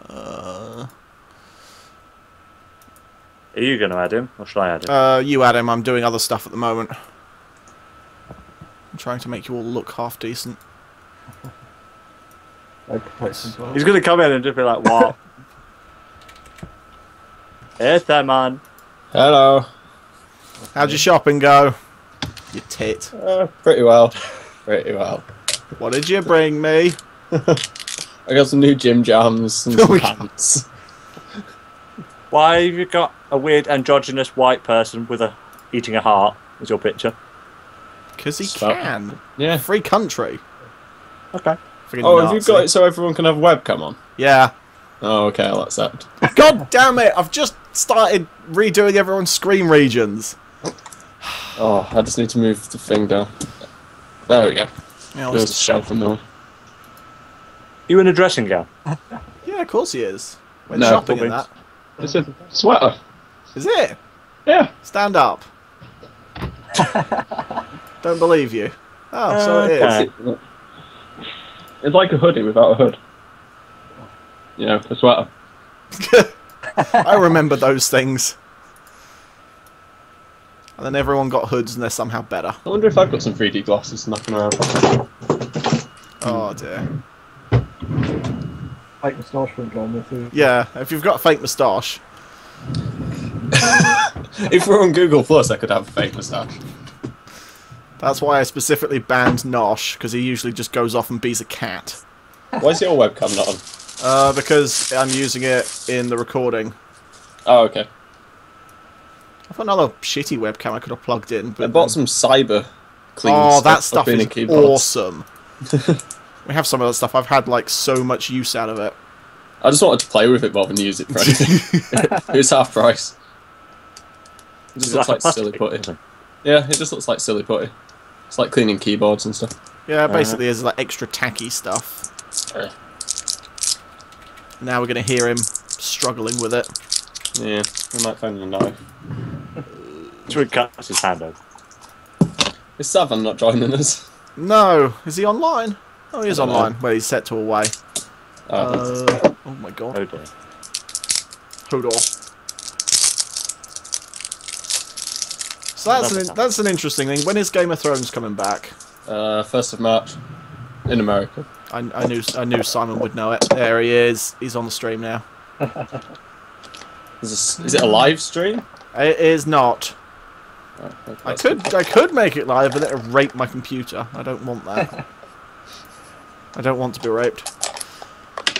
in. Are you going to add him, or should I add him? You add him. I'm doing other stuff at the moment. I'm trying to make you all look half decent. He's going to come in and just be like, what? Hey, man. Hello. How'd your shopping go? You tit. Pretty well. Pretty well. What did you bring me? I got some new gym jams and some pants. Why have you got a weird androgynous white person with eating a heart as your picture? Because he Stop. can. Yeah. Free country. Okay. Friggin' Oh, have you Nazi. got it so everyone can have webcam on? Yeah. Oh, okay, I'll accept. God damn it! I've just started redoing everyone's screen regions. Oh, I just need to move the thing down. There we go. Yeah, There's a shelf in there. You in a dressing gown? yeah, of course he is. We're No, shopping in Bobby. that. It's a sweater. Is it? Yeah. Stand up. Don't believe you. Oh, so it is. Okay. It's like a hoodie without a hood. You know, a sweater. I remember those things. And then everyone got hoods and they're somehow better. I wonder if I've got some 3D glasses knocking around. Oh dear. Fake moustache wouldn't go on with it. Yeah, if you've got a fake moustache. If we're on Google Plus, I could have a fake moustache. That's why I specifically banned Nosh, because he usually just goes off and bees a cat. Why is your webcam not on? Because I'm using it in the recording. Oh, okay. I've got another shitty webcam I could have plugged in. But I bought some cyber clean oh, that stuff stuff in is keyboards. awesome. We have some of that stuff. I've had like so much use out of it. I just wanted to play with it rather than use it for anything. It was half price. It just looks like silly putty. Yeah, it just looks like silly putty. It's like cleaning keyboards and stuff. Yeah, basically is like extra tacky stuff. Now we're going to hear him struggling with it. Yeah, I might find a knife. Should cut his hand open. Is Savan not joining us? No, is he online? Oh, he is online. Well, he's set to away. Oh my god. Oh dear. Hold on. So that's an interesting thing. When is Game of Thrones coming back? 1st of March. In America. I knew Simon would know it. There he is. He's on the stream now. Is it a live stream? It is not. Oh, okay, I could make it live, but it'll rape my computer. I don't want that. I don't want to be raped.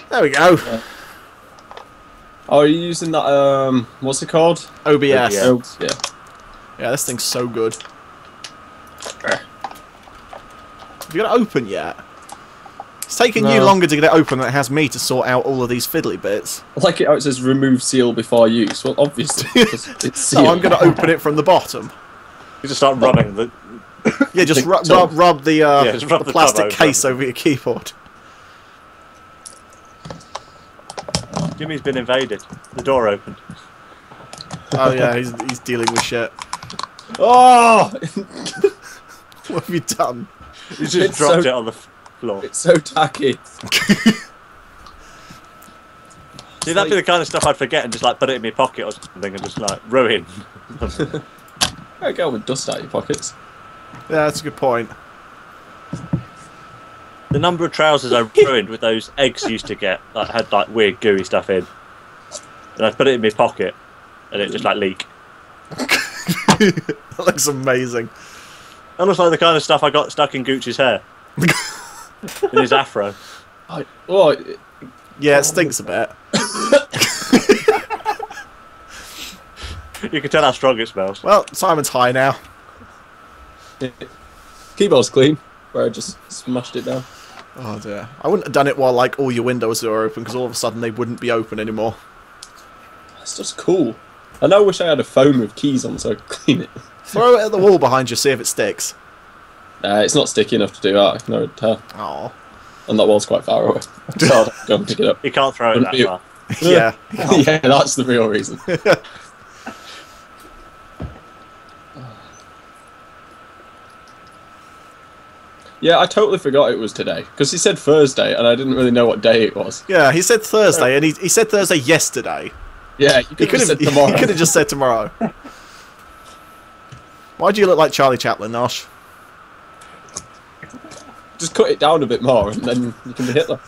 There we go. Yeah. Oh, are you using that, what's it called? OBS. Oh, yeah. Yeah, this thing's so good. Have you got it open yet? It's taking you No. longer to get it open than it has me to sort out all of these fiddly bits. I like it how it says remove seal before use. Well, obviously, because it's sealed. So I'm going to open it from the bottom. You just start rubbing the. Yeah, just The rub the, just rub the the plastic tub case over. over your keyboard. Jimmy's been invaded. The door opened. Oh yeah, he's dealing with shit. Oh! What have you done? You just It's dropped so- it on the floor. It's so tacky. See, that'd be the kind of stuff I'd forget and just like put it in my pocket or something and just like ruin. There you go with dust out your pockets. Yeah, that's a good point. The number of trousers I ruined with those eggs used to get that had like weird gooey stuff in, and I'd put it in my pocket and it just like leak. That looks amazing. That looks like the kind of stuff I got stuck in Gucci's hair. In his afro. Oh, Yeah, it stinks a bit. You can tell how strong it smells. Well, Simon's high now. keyboard's clean. Where I just smashed it down. Oh dear. I wouldn't have done it while like all your windows are open, because all of a sudden they wouldn't be open anymore. That's just cool. I now wish I had a phone with keys on so I could clean it. Throw it at the wall behind you, see if it sticks. It's not sticky enough to do that, I can already tell. Oh. And that wall's quite far away. So I'll go and pick it up. You can't throw it Wouldn't that be- far. Yeah. Yeah, that's the real reason. Yeah, I totally forgot it was today. Because he said Thursday, and I didn't really know what day it was. Yeah, he said Thursday, and he said Thursday yesterday. Yeah, you He could could have have said tomorrow. He could have just said tomorrow. Why do you look like Charlie Chaplin, Nosh? Just cut it down a bit more, and then you can be Hitler.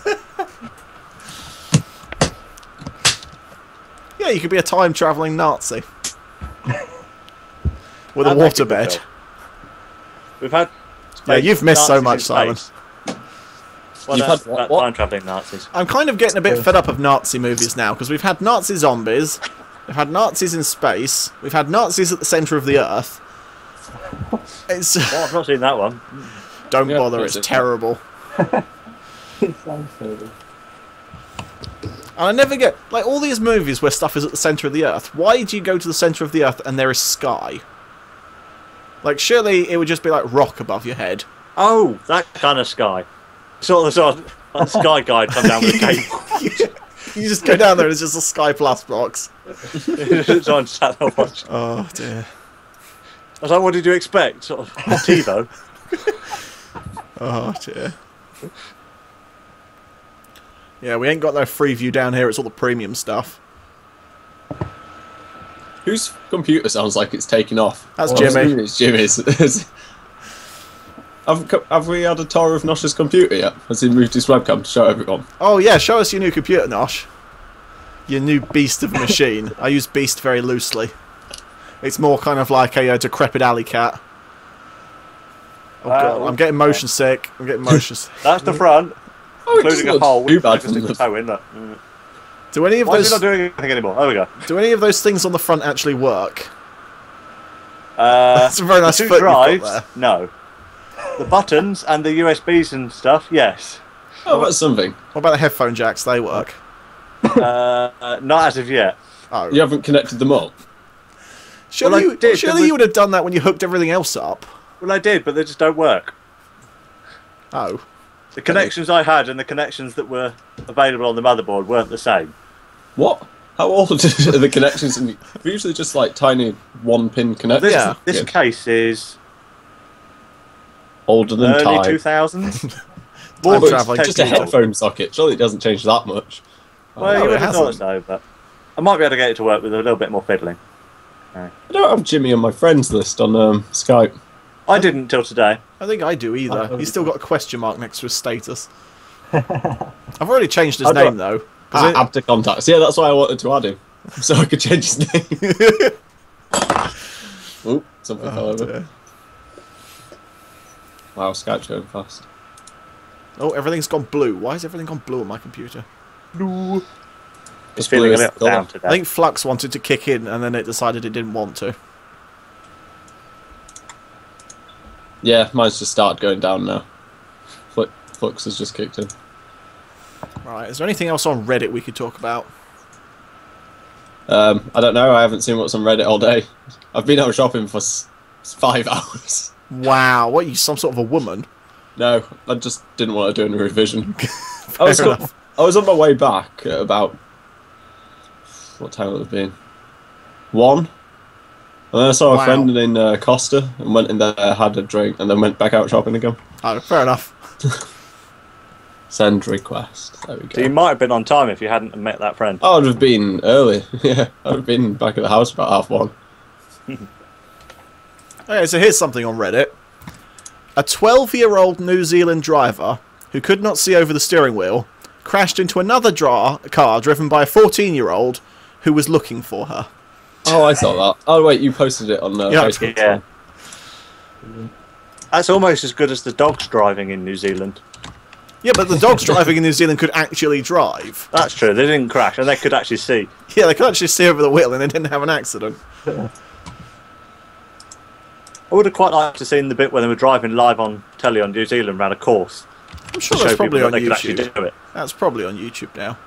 Yeah, you could be a time-travelling Nazi. With a That'd make a good waterbed. film. We've had. Yeah, you've missed so Nazis much, in Simon. space. Well, You've that's had what? time travelling Nazis. I'm kind of getting a bit fed up of Nazi movies now, because we've had Nazi zombies, we've had Nazis in space, we've had Nazis at the centre of the Earth. It's Well, I've not seen that one. don't Yeah, bother, that's it's it. terrible. It sounds silly. And I never get, like, all these movies where stuff is at the centre of the Earth. Why do you go to the centre of the Earth and there is sky? Like, surely it would just be like rock above your head. Oh, that kind of sky. Sort of like sky guide come down with a cape. You just go down there and it's just a Sky Plus box. It's on sat there watching. Oh, dear. I was like, what did you expect? Sort of TiVo. Oh, dear. Yeah, we ain't got no free view down here. It's all the premium stuff. Whose computer sounds like it's taking off? That's Oh, Jimmy. It's Jimmy's. Have we had a tour of Nosh's computer yet? Has he moved his webcam to show everyone? Oh, yeah, show us your new computer, Nosh. Your new beast of a machine. I use beast very loosely. It's more kind of like a decrepit alley cat. Oh, God. I'm getting motion sick. That's the front, Oh, it including a doesn't hole. look too bad Just from stick the the... toe in. Look. Do any of Why is those it not doing anything anymore? There we go. do any of those things on the front actually work? That's a very nice the foot two you've got drives, there. no. The buttons and the USBs and stuff, yes. Oh, that's something. What about the headphone jacks? They work. Not as of yet. Oh. You haven't connected them up? Surely, Well, I did, surely you would have done that when you hooked everything else up. Well, I did, but they just don't work. Oh. The connections I had and the connections that were available on the motherboard weren't the same. What? How old are the connections? They're usually just like tiny one-pin connections. Yeah. This case is Older than early time. 2000s. Time More travelling. Just a headphone socket. Surely it doesn't change that much. Well, No, you it would have thought hasn't. so, but I might be able to get it to work with a little bit more fiddling. I don't have Jimmy on my friends list on Skype. I didn't till today. I think I do either. Oh. He's still got a question mark next to his status. I've already changed his I don't- name though. 'cause it- Add to contacts. Yeah, that's why I wanted to add him. So I could change his name. Oh, something fell over. dear. Wow, Skype's going fast. Oh, everything's gone blue. Why has everything gone blue on my computer? It's Just feeling a blue is little down colour. today. I think Flux wanted to kick in and then it decided it didn't want to. Yeah, mine's just started going down now. Flux has just kicked in. Right, is there anything else on Reddit we could talk about? I don't know, I haven't seen what's on Reddit all day. I've been out shopping for 5 hours. Wow, what, you some sort of a woman? No, I just didn't want to do any revision. Fair enough. I was on my way back at about... What time would it have been? 1? And then I saw a Wow. friend in Costa and went in there, had a drink, and then went back out shopping again. Oh, fair enough. Send request. There we So you go. might have been on time if you hadn't met that friend. I would have been early. Yeah, I would have been back at the house about 1:30. Okay, so here's something on Reddit. A 12-year-old New Zealand driver who could not see over the steering wheel crashed into another car driven by a 14-year-old who was looking for her. Oh, I saw that. Oh, wait, you posted it on Yeah. Facebook. Yeah. That's almost as good as the dogs driving in New Zealand. Yeah, but the dogs driving in New Zealand could actually drive. That's true. They didn't crash, and they could actually see. Yeah, they could actually see over the wheel and they didn't have an accident. I would have quite liked to seen the bit where they were driving live on telly on New Zealand around a course. I'm sure to that's show probably people on that they could actually YouTube. do it. That's probably on YouTube now.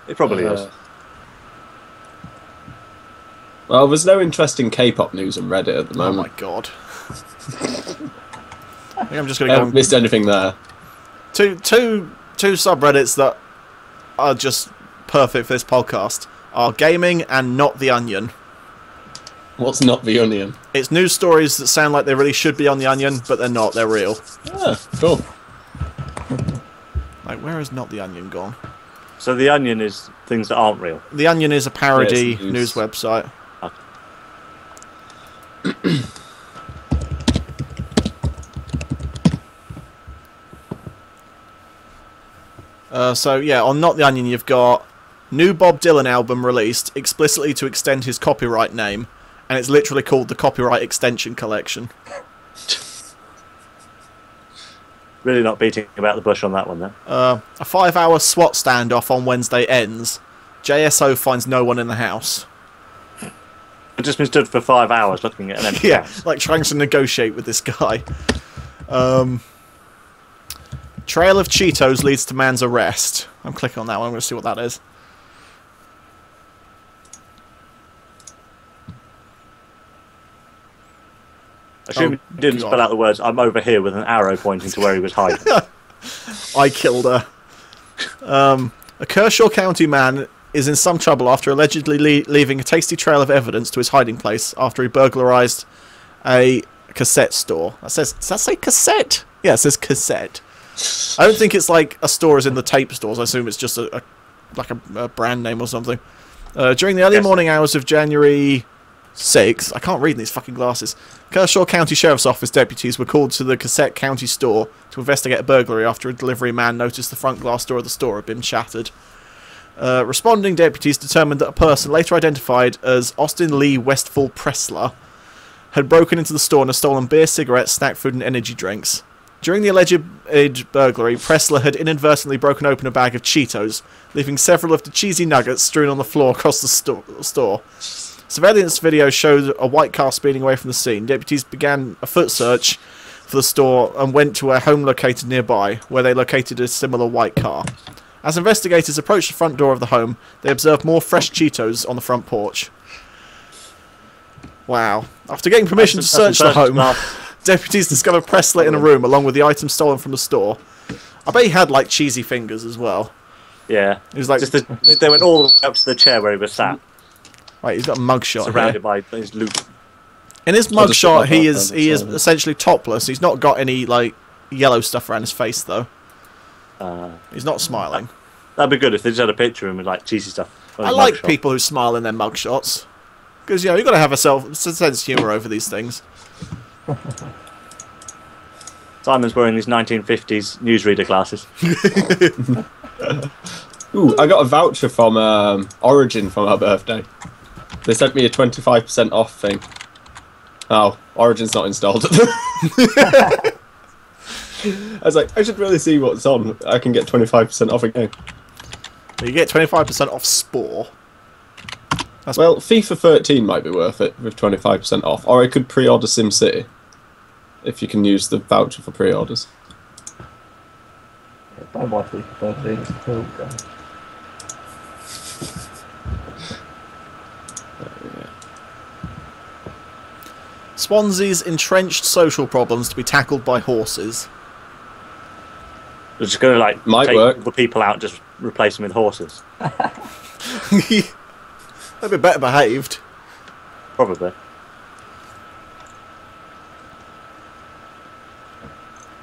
It probably is. Well, there's no interesting K-pop news on Reddit at the Oh my moment. god. I think I'm just going I to go haven't missed anything there. two subreddits that are just perfect for this podcast are gaming and Not the Onion. What's not the Onion? It's news stories that sound like they really should be on the Onion, but they're not. They're real. Ah, cool. Like, where has Not the Onion gone? So the Onion is things that aren't real. The Onion is a parody Yeah, it's news. news website. So yeah, on Not the Onion, you've got new Bob Dylan album released explicitly to extend his copyright name, and it's literally called the Copyright Extension Collection. Really not beating about the bush on that one, then. A 5-hour SWAT standoff on Wednesday ends. JSO finds no one in the house. I've just been stood for 5 hours looking at an empty Yeah, house. like trying to negotiate with this guy. Trail of Cheetos leads to man's arrest. I'm clicking on that one. I'm going to see what that is. I assume you didn't spell out the words, I'm over here with an arrow pointing to where he was hiding. I killed her. A Kershaw County man is in some trouble after allegedly leaving a tasty trail of evidence to his hiding place after he burglarized a cassette store. Does that say cassette? Yeah, it says cassette. I don't think it's like a store as in the tape stores. I assume it's just a brand name or something. During the early morning hours of January 6th, I can't read in these fucking glasses, Kershaw County Sheriff's Office deputies were called to the Cassette County store to investigate a burglary after a delivery man noticed the front glass door of the store had been shattered. Responding deputies determined that a person later identified as Austin Lee Westfall Pressler had broken into the store and had stolen beer, cigarettes, snack food and energy drinks. During the alleged burglary, Pressler had inadvertently broken open a bag of Cheetos, leaving several of the cheesy nuggets strewn on the floor across the store. Surveillance video showed a white car speeding away from the scene. Deputies began a foot search for the store and went to a home located nearby, where they located a similar white car. As investigators approached the front door of the home, they observed more fresh Cheetos on the front porch. Wow. After getting permission to search the home, deputies discovered Pressler in a room along with the items stolen from the store. I bet he had, like, cheesy fingers as well. Yeah. He was like... they went all the way up to the chair where he was sat. Right, he's got a mugshot surrounded by his loot. In his mugshot, he is essentially topless. He's not got any, like, yellow stuff around his face, though. He's not smiling. That'd be good if they just had a picture of him with, like, cheesy stuff. I like people who smile in their mugshots. Because, you know, you've got to have a sense of humour over these things. Simon's wearing these 1950s newsreader glasses. Ooh, I got a voucher from Origin for my birthday. They sent me a 25% off thing. Oh, Origin's not installed. I was like, I should really see what's on. I can get 25% off again. You get 25% off Spore. Well, FIFA 13 might be worth it with 25% off. Or I could pre-order SimCity. If you can use the voucher for pre-orders. Yeah, don't buy FIFA 13, it's a cool game. Swansea's entrenched social problems to be tackled by horses. They're just going to, like, take work. the people out and just replace them with horses. They'd be better behaved. Probably.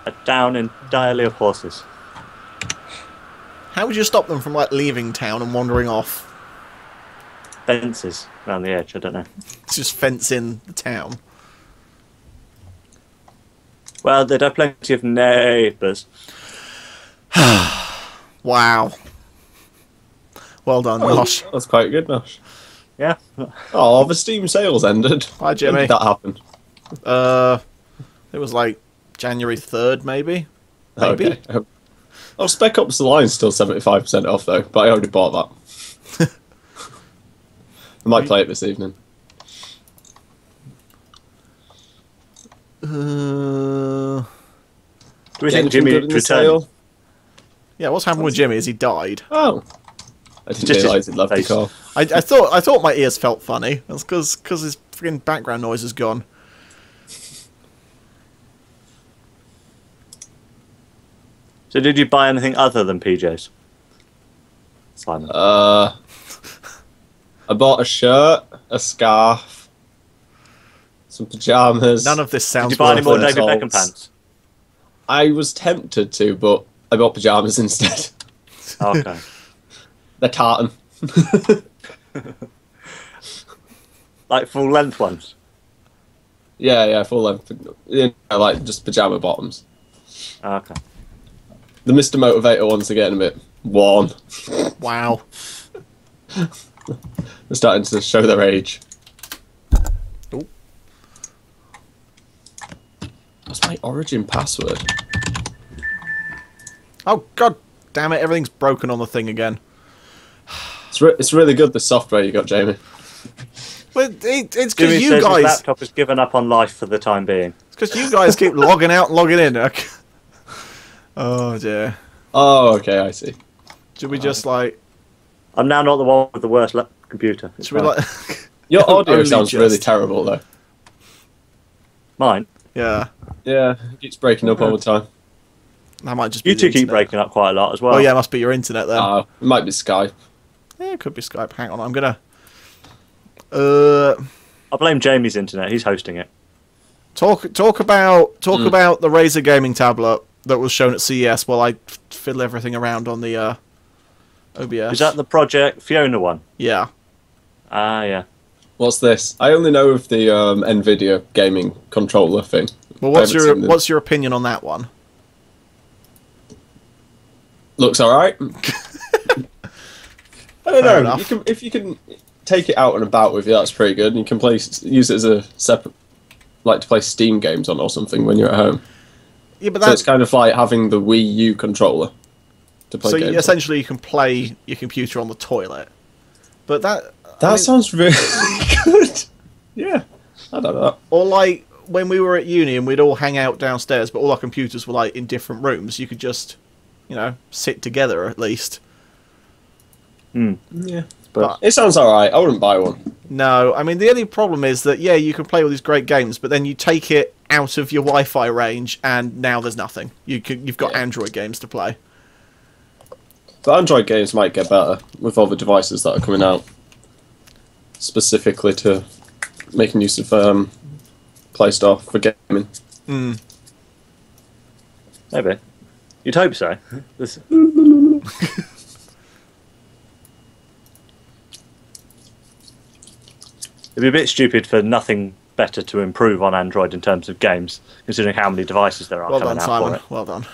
A down entirely of horses. How would you stop them from, like, leaving town and wandering off? Fences around the edge, I don't know. It's just fence in the town. Well, they'd have plenty of neighbours. Wow. Well done, Nosh. That's quite good, Nosh. Yeah. Oh, the Steam sales ended. Hi, Jimmy. When did that happen? It was like January 3rd, maybe? Maybe. Okay. Oh, Spec Ops The Line's still 75% off, though, but I already bought that. I might play it this evening. Do we think Jimmy returned? returned? Yeah, what's happened with Jimmy? Is he died? Oh. I didn't Just realise his he'd left the face. car. I thought my ears felt funny. That's because his freaking background noise is gone. So did you buy anything other than PJs? Simon. I bought a shirt, a scarf, some pyjamas. None of this Did sounds you buy any more worth it. David Beckham pants? I was tempted to, but I bought pyjamas instead. Okay. They're tartan. Like full length ones? Yeah, full length. Like just pyjama bottoms. Okay. The Mr. Motivator ones are getting a bit worn. Wow. They're starting to show their age. Ooh. What's my Origin password? Oh, god damn it, everything's broken on the thing again. It's really good, the software you got, Jamie. But it's Jimmy because you says his guys... laptop has given up on life for the time being. It's because you guys keep logging out and logging in. Oh dear. Oh, okay, I see. Should we just like? I'm now not the one with the worst computer. It's Should we fine. like? Your audio Only sounds just. really terrible, though. Mine? Yeah, Yeah, it keeps breaking up all the time. that might just be. You the two keep internet. breaking up quite a lot as well. Oh yeah, it must be your internet then. It might be Skype. Yeah, it could be Skype. Hang on, I'm gonna. I blame Jamie's internet. He's hosting it. Talk about the Razer gaming tablet that was shown at CES while I fiddle everything around on the OBS. Is that the Project Fiona one? Yeah. Ah, yeah. What's this? I only know of the NVIDIA gaming controller thing. Well, I haven't seen the- what's your opinion on that one? Looks alright. I don't Fair know. enough. If you can take it out and about with you, that's pretty good. And you can use it as a separate, like to play Steam games on or something when you're at home. Yeah, but So that's it's kind of like having the Wii U controller to play so games. essentially you can play your computer on the toilet. But That sounds really good. Yeah, I don't know. or like when we were at uni and we'd all hang out downstairs, but all our computers were like in different rooms. You could just, sit together at least. Yeah, But it sounds alright. I wouldn't buy one. no, I mean the only problem is that you can play all these great games, but then you take it out of your Wi-Fi range, and now there's nothing. You've got Android games to play. But Android games might get better with all the devices that are coming out, specifically to making use of Play Store for gaming. Maybe. You'd hope so. This- It'd be a bit stupid for nothing better to improve on Android in terms of games, considering how many devices there are Well coming done, out Simon. for it. Well done.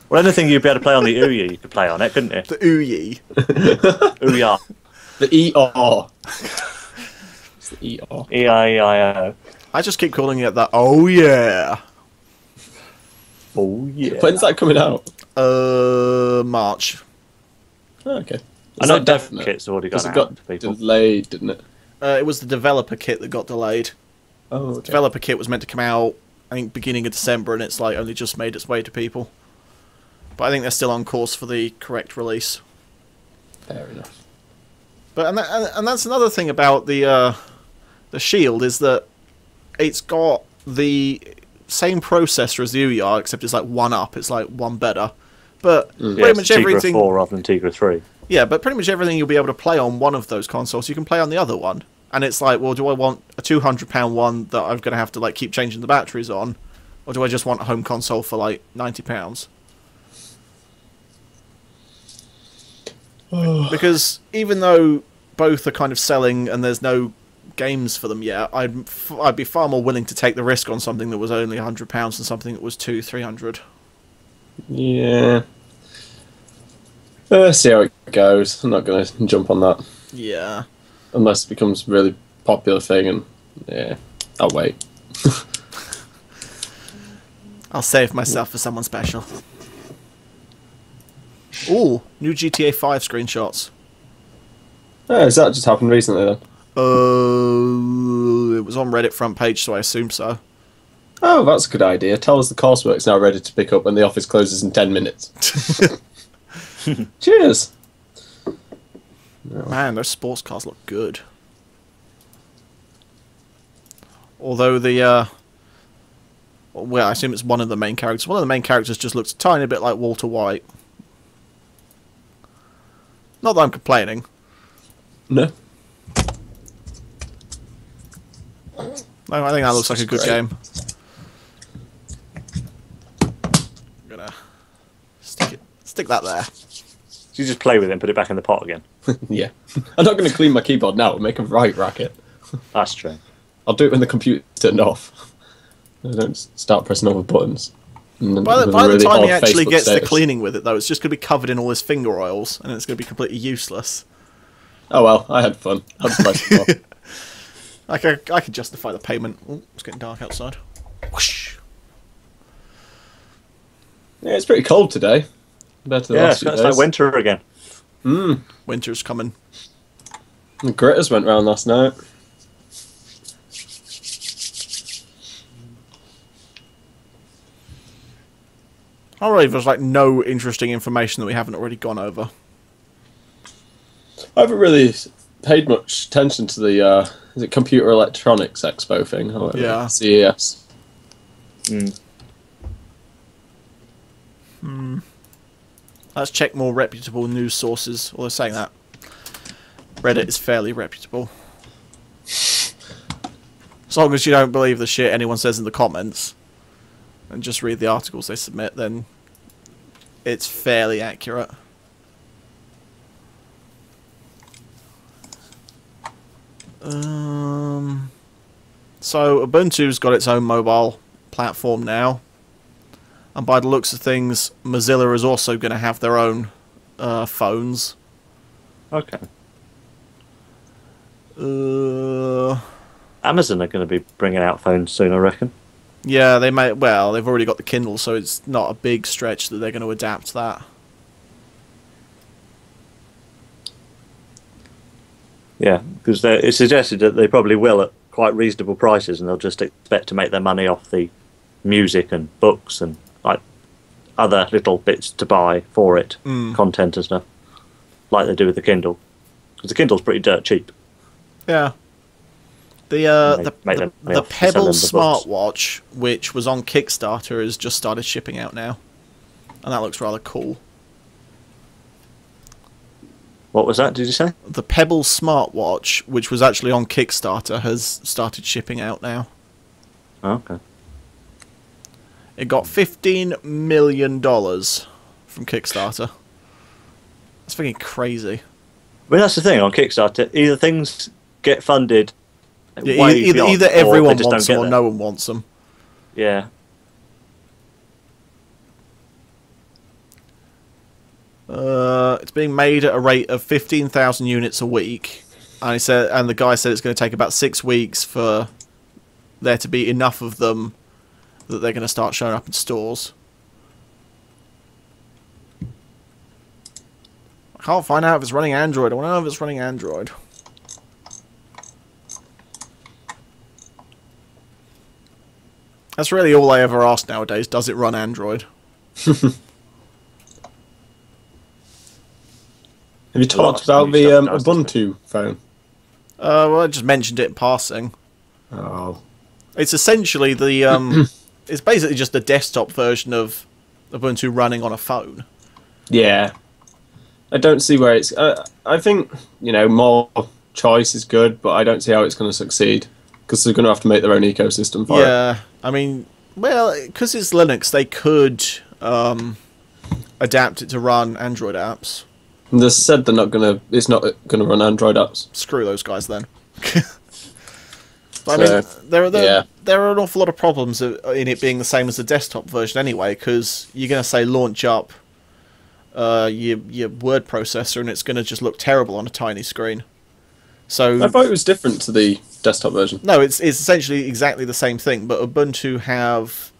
Well, anything you'd be able to play on the Ouya, you could play on it, couldn't you? The Ouya. Ouya. The ER. It's the ER. E-I-E-I-O. I just keep calling it that. Oh yeah. Oh, yeah. When's that coming out? March. Oh, okay. I Is know that Dev definite? Kit's already Because gone it out got to people. delayed, didn't it? It was the developer kit that got delayed. Oh, okay. Developer kit was meant to come out, I think, beginning of December, and it's like only just made its way to people. But I think they're still on course for the correct release. Fair enough. But and that's another thing about the Shield is that it's got the same processor as the Ouya, except it's like one up. It's like one better. But Yeah, pretty it's much Tegra everything. 4 rather than Tegra 3. Yeah, but pretty much everything you'll be able to play on one of those consoles, you can play on the other one. And it's like, well, do I want a £200 one that I'm going to have to like keep changing the batteries on, or do I just want a home console for like £90? Because even though both are kind of selling and there's no games for them yet, I'd be far more willing to take the risk on something that was only £100 than something that was £200-300. Yeah. See how it goes. I'm not going to jump on that Yeah. unless it becomes a really popular thing, and yeah, I'll wait. I'll save myself for someone special. Ooh, new GTA 5 screenshots. Oh, has that just happened recently then? It was on Reddit front page, so I assume so. Oh, that's a good idea. Tell us the coursework's now ready to pick up when the office closes in 10 minutes. Cheers! Man, those sports cars look good. Although well, I assume it's one of the main characters. One of the main characters just looks a tiny bit like Walter White. Not that I'm complaining. No. No, I think that looks like a good Great. game. I'm gonna stick that there. So you just play with it and put it back in the pot again. Yeah. I'm not going to clean my keyboard now and make a right racket. That's true. I'll do it when the computer's turned off. I don't start pressing all the buttons. And then By with the a really time he odd actually Facebook gets the status. cleaning with it, though, it's just going to be covered in all his finger oils, and it's going to be completely useless. Oh well, I had fun. I just pressed it off. I could justify the payment. Ooh, it's getting dark outside. Whoosh. Yeah, it's pretty cold today. Compared to the Yeah, last it's few like days. winter again. Winter's coming. The Gritters went round last night. Or if there's like no interesting information that we haven't already gone over. I haven't really paid much attention to the is it Computer Electronics Expo thing? Or whatever, Yeah. CES. Let's check more reputable news sources. Although saying that, Reddit is fairly reputable. As long as you don't believe the shit anyone says in the comments and just read the articles they submit, then it's fairly accurate. So Ubuntu's got its own mobile platform now, and by the looks of things, Mozilla is also going to have their own phones. Okay. Uh, Amazon are going to be bringing out phones soon, I reckon. Yeah, they may. Well, they've already got the Kindle, so it's not a big stretch that they're going to adapt that. Yeah, because it's suggested that they probably will at quite reasonable prices, and they'll just expect to make their money off the music and books and like other little bits to buy for it, content and stuff, like they do with the Kindle. Because the Kindle's pretty dirt cheap. Yeah. The Pebble smartwatch, which was on Kickstarter, has just started shipping out now, and that looks rather cool. What was that? Did you say? The Pebble smartwatch, which was actually on Kickstarter, has started shipping out now. Oh, okay. It got $15 million from Kickstarter. That's fucking crazy. I mean, that's the thing on Kickstarter. Either things get funded. Yeah, way beyond, either or everyone they just wants don't them or get no one wants them. Yeah. It's being made at a rate of 15,000 units a week, and he said, and the guy said it's going to take about 6 weeks for there to be enough of them that they're going to start showing up in stores. I can't find out if it's running Android. I want to know if it's running Android. That's really all I ever ask nowadays. Does it run Android? Have you talked about the Ubuntu phone? Well, I just mentioned it in passing. Oh. It's essentially the it's basically just the desktop version of Ubuntu running on a phone. Yeah. I don't see where it's... I think, you know, more choice is good, but I don't see how it's going to succeed. Because they're going to have to make their own ecosystem for it. Yeah, I mean, well, because it's Linux, they could adapt it to run Android apps. And they said they're not going to... It's not going to run Android apps. Screw those guys then. But, I mean, there are an awful lot of problems in it being the same as the desktop version anyway, because you're going to say launch up your word processor and it's going to just look terrible on a tiny screen. So I thought it was different to the desktop version. No, it's essentially exactly the same thing, but Ubuntu have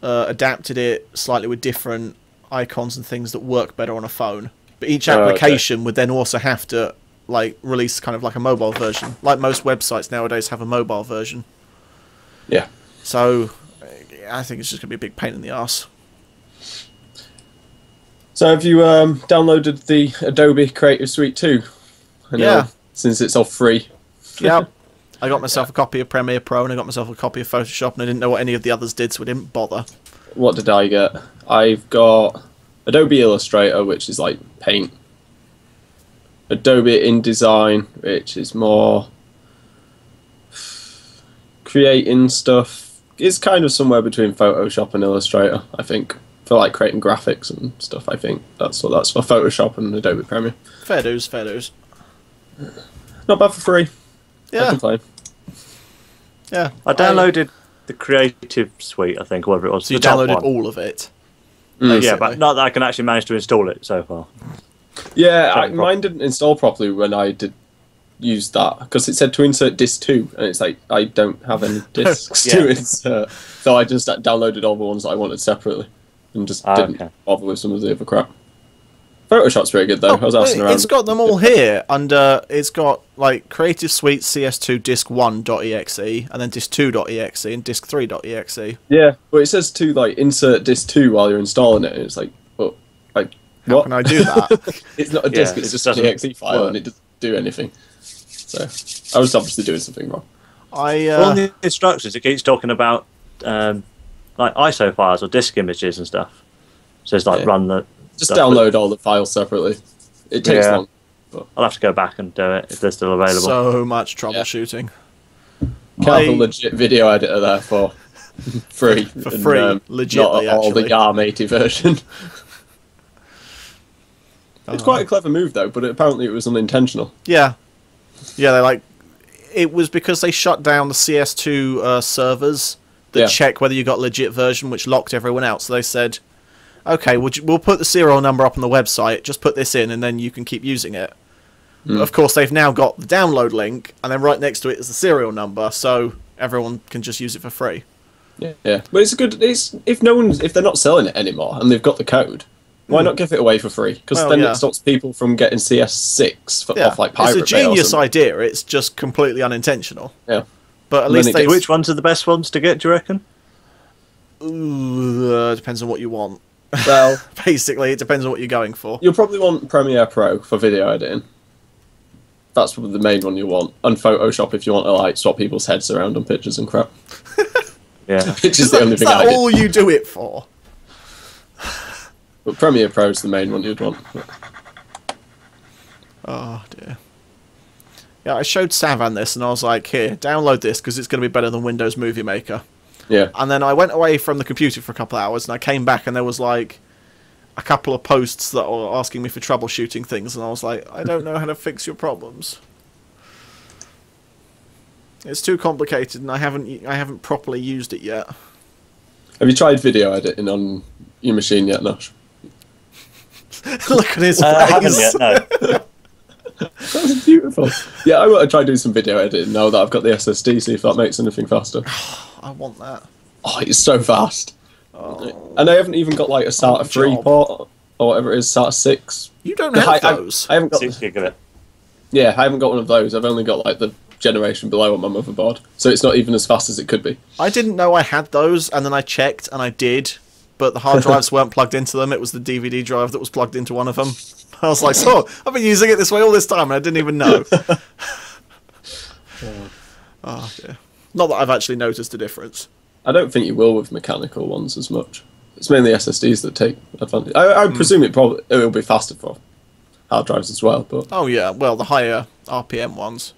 adapted it slightly with different icons and things that work better on a phone. But each application would then also have to like release kind of like a mobile version. Like most websites nowadays have a mobile version. Yeah. So I think it's just going to be a big pain in the arse. So have you downloaded the Adobe Creative Suite 2? Yeah. Since it's all free. Yep. I got myself a copy of Premiere Pro and I got myself a copy of Photoshop, and I didn't know what any of the others did, so I didn't bother. What did I get? I've got Adobe Illustrator, which is like Paint. Adobe InDesign, which is more creating stuff. It's kind of somewhere between Photoshop and Illustrator, I think. For like creating graphics and stuff, I think. That's for Photoshop and Adobe Premiere. Fair dues, fair dues. Not bad for free. Yeah. I can play. Yeah. I downloaded the Creative Suite, I think, whatever it was. So you the top downloaded one. all of it? Yeah, but not that I can actually manage to install it so far. Yeah, mine didn't install properly when I did use that, because it said to insert disc 2, and it's like, I don't have any discs to insert. So I just downloaded all the ones that I wanted separately, and just didn't bother with some of the other crap. Photoshop's pretty good though. I was asking around. It's got them all here under. It's got like Creative Suite CS2 disk1.exe and then disk2.exe and disk3.exe. Yeah, but it says to like insert disk 2 while you're installing it, and it's like, well, like How what? can I do that? It's not a disk; it's just an exe file, work. and it doesn't do anything. So I was obviously doing something wrong. Well, in the instructions, it keeps talking about like ISO files or disk images and stuff. So it's like run the. Just stuff, download all the files separately. It takes long. I'll have to go back and do it if they're still available. So much troubleshooting. Careful, legit video editor there for free. For free, legitly, not all the actually. YAR-matey version. It's quite a clever move though, but apparently it was unintentional. Yeah, they like it was because they shut down the CS2 servers that check whether you got legit version, which locked everyone out. So they said, "Okay, we'll put the serial number up on the website. Just put this in, and then you can keep using it." But of course, they've now got the download link, and then right next to it is the serial number, so everyone can just use it for free. Yeah, but it's good. If they're not selling it anymore and they've got the code, why not give it away for free? Because then it stops people from getting CS6 off like Pirate Bay. It's a genius idea. It's just completely unintentional. Yeah, but at least they. Which ones are the best ones to get? Do you reckon? Depends on what you want. Well, basically, it depends on what you're going for. You'll probably want Premiere Pro for video editing. That's probably the main one you want. And Photoshop if you want to like swap people's heads around on pictures and crap. Yeah, which is the only thing I Is that all you do it for? But Premiere Pro is the main one you'd want. Oh dear. Yeah, I showed Savan this and I was like, here, download this because it's going to be better than Windows Movie Maker. Yeah. And then I went away from the computer for a couple of hours and I came back and there was like a couple of posts that were asking me for troubleshooting things and I was like, I don't know how to fix your problems. It's too complicated and I haven't properly used it yet. Have you tried video editing on your machine yet, Nosh? Look at his face. I haven't yet, no. That's beautiful. Yeah, I want to try doing some video editing now that I've got the SSD, see if that makes anything faster. I want that. Oh, it's so fast. Oh, And I haven't even got like a SATA 3 port or whatever it is, SATA 6. you don't have those. I haven't got. 6 gigabit. Yeah, I haven't got one of those. I've only got like the generation below on my motherboard, so it's not even as fast as it could be. I didn't know I had those, and then I checked, and I did, but the hard drives weren't plugged into them. It was the DVD drive that was plugged into one of them. I was like, so, I've been using it this way all this time, and I didn't even know. Oh, dear. Not that I've actually noticed a difference. I don't think you will with mechanical ones as much. It's mainly SSDs that take advantage. I presume it will be faster for hard drives as well, but Oh, yeah, well, the higher RPM ones.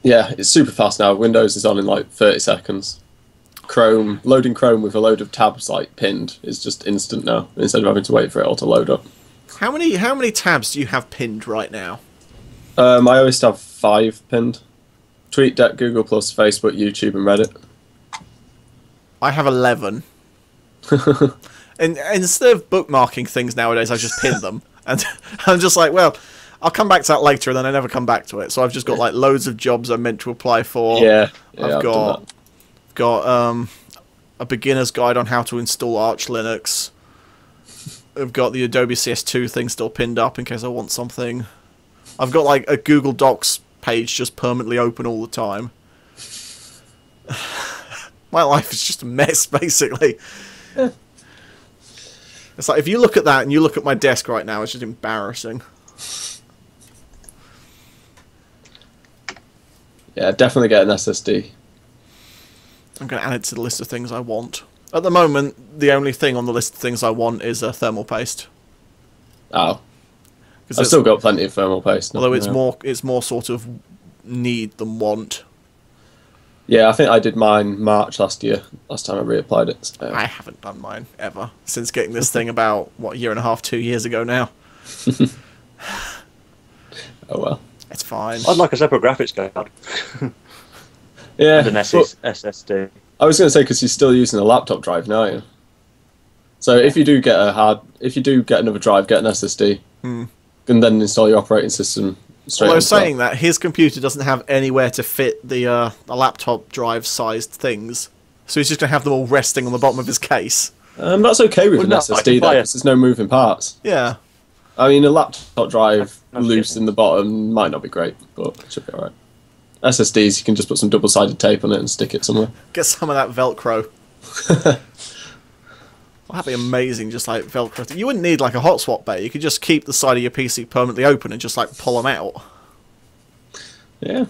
yeah, it's super fast now. Windows is on in like 30 seconds. Loading Chrome with a load of tabs like pinned is just instant now, instead of having to wait for it all to load up. How many tabs do you have pinned right now? I always have 5 pinned. TweetDeck, Google+, Facebook, YouTube and Reddit. I have 11. And instead of bookmarking things nowadays, I just pin them. And I'm just like, well, I'll come back to that later, and then I never come back to it. So I've just got like loads of jobs I'm meant to apply for. Yeah, I've got a beginner's guide on how to install Arch Linux. I've got the Adobe CS2 thing still pinned up in case I want something. I've got like a Google Docs page just permanently open all the time. My life is just a mess, basically. Yeah. It's like if you look at that and you look at my desk right now, it's just embarrassing. Yeah, definitely get an SSD. I'm going to add it to the list of things I want. At the moment, the only thing on the list of things I want is a thermal paste. Oh. I've still got plenty of thermal paste. Although it's more sort of need than want. Yeah, I think I did mine March last year. Last time I reapplied it. So. I haven't done mine ever since getting this thing about what, a year and a half, 2 years ago now. Oh well, it's fine. I'd like a separate graphics card. Yeah, and an SSD. I was going to say because you're still using a laptop drive now, aren't you? So if you do get another drive, get an SSD, and then install your operating system. Although saying that, his computer doesn't have anywhere to fit the laptop drive-sized things, so he's just going to have them all resting on the bottom of his case. That's okay with Well, an no, I SSD can though, buy it. because there's no moving parts. Yeah. I mean, a laptop drive No loose kidding. in the bottom might not be great, but it should be alright. SSDs, you can just put some double-sided tape on it and stick it somewhere. Get some of that Velcro. Well, that'd be amazing, just like Velcro. You wouldn't need like a hot swap bay. You could just keep the side of your PC permanently open and just like pull them out. Yeah.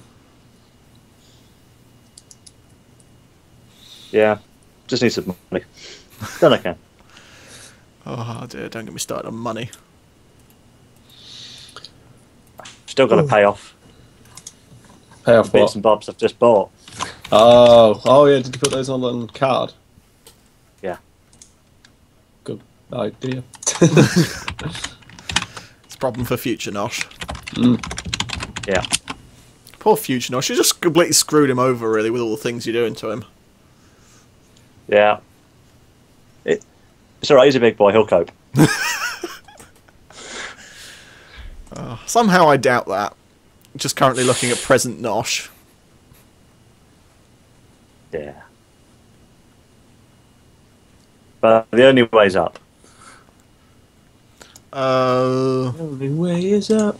Yeah, just need some money. Then I can. Oh dear, don't get me started on money. Still got to pay off Pay off bits what? and bobs I've just bought. Oh yeah, did you put those on card? Yeah. Good idea. It's a problem for Future Nosh. Yeah. Poor Future Nosh. You just completely screwed him over, really, with all the things you're doing to him. Yeah. It's alright, he's a big boy, he'll cope. Somehow I doubt that. Just currently looking at present Nosh. Yeah. But the only way's up. Only way is up.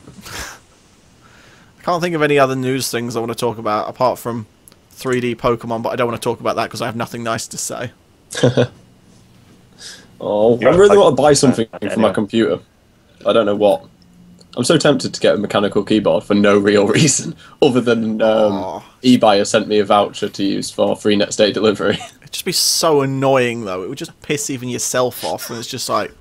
I can't think of any other news things I want to talk about apart from 3D Pokemon, but I don't want to talk about that because I have nothing nice to say. Oh, You're I really like- want to buy something for my anyway. computer. I don't know what. I'm so tempted to get a mechanical keyboard for no real reason, other than Aw. eBuyer sent me a voucher to use for free next day delivery. It'd just be so annoying, though. It would just piss even yourself off, and it's just like...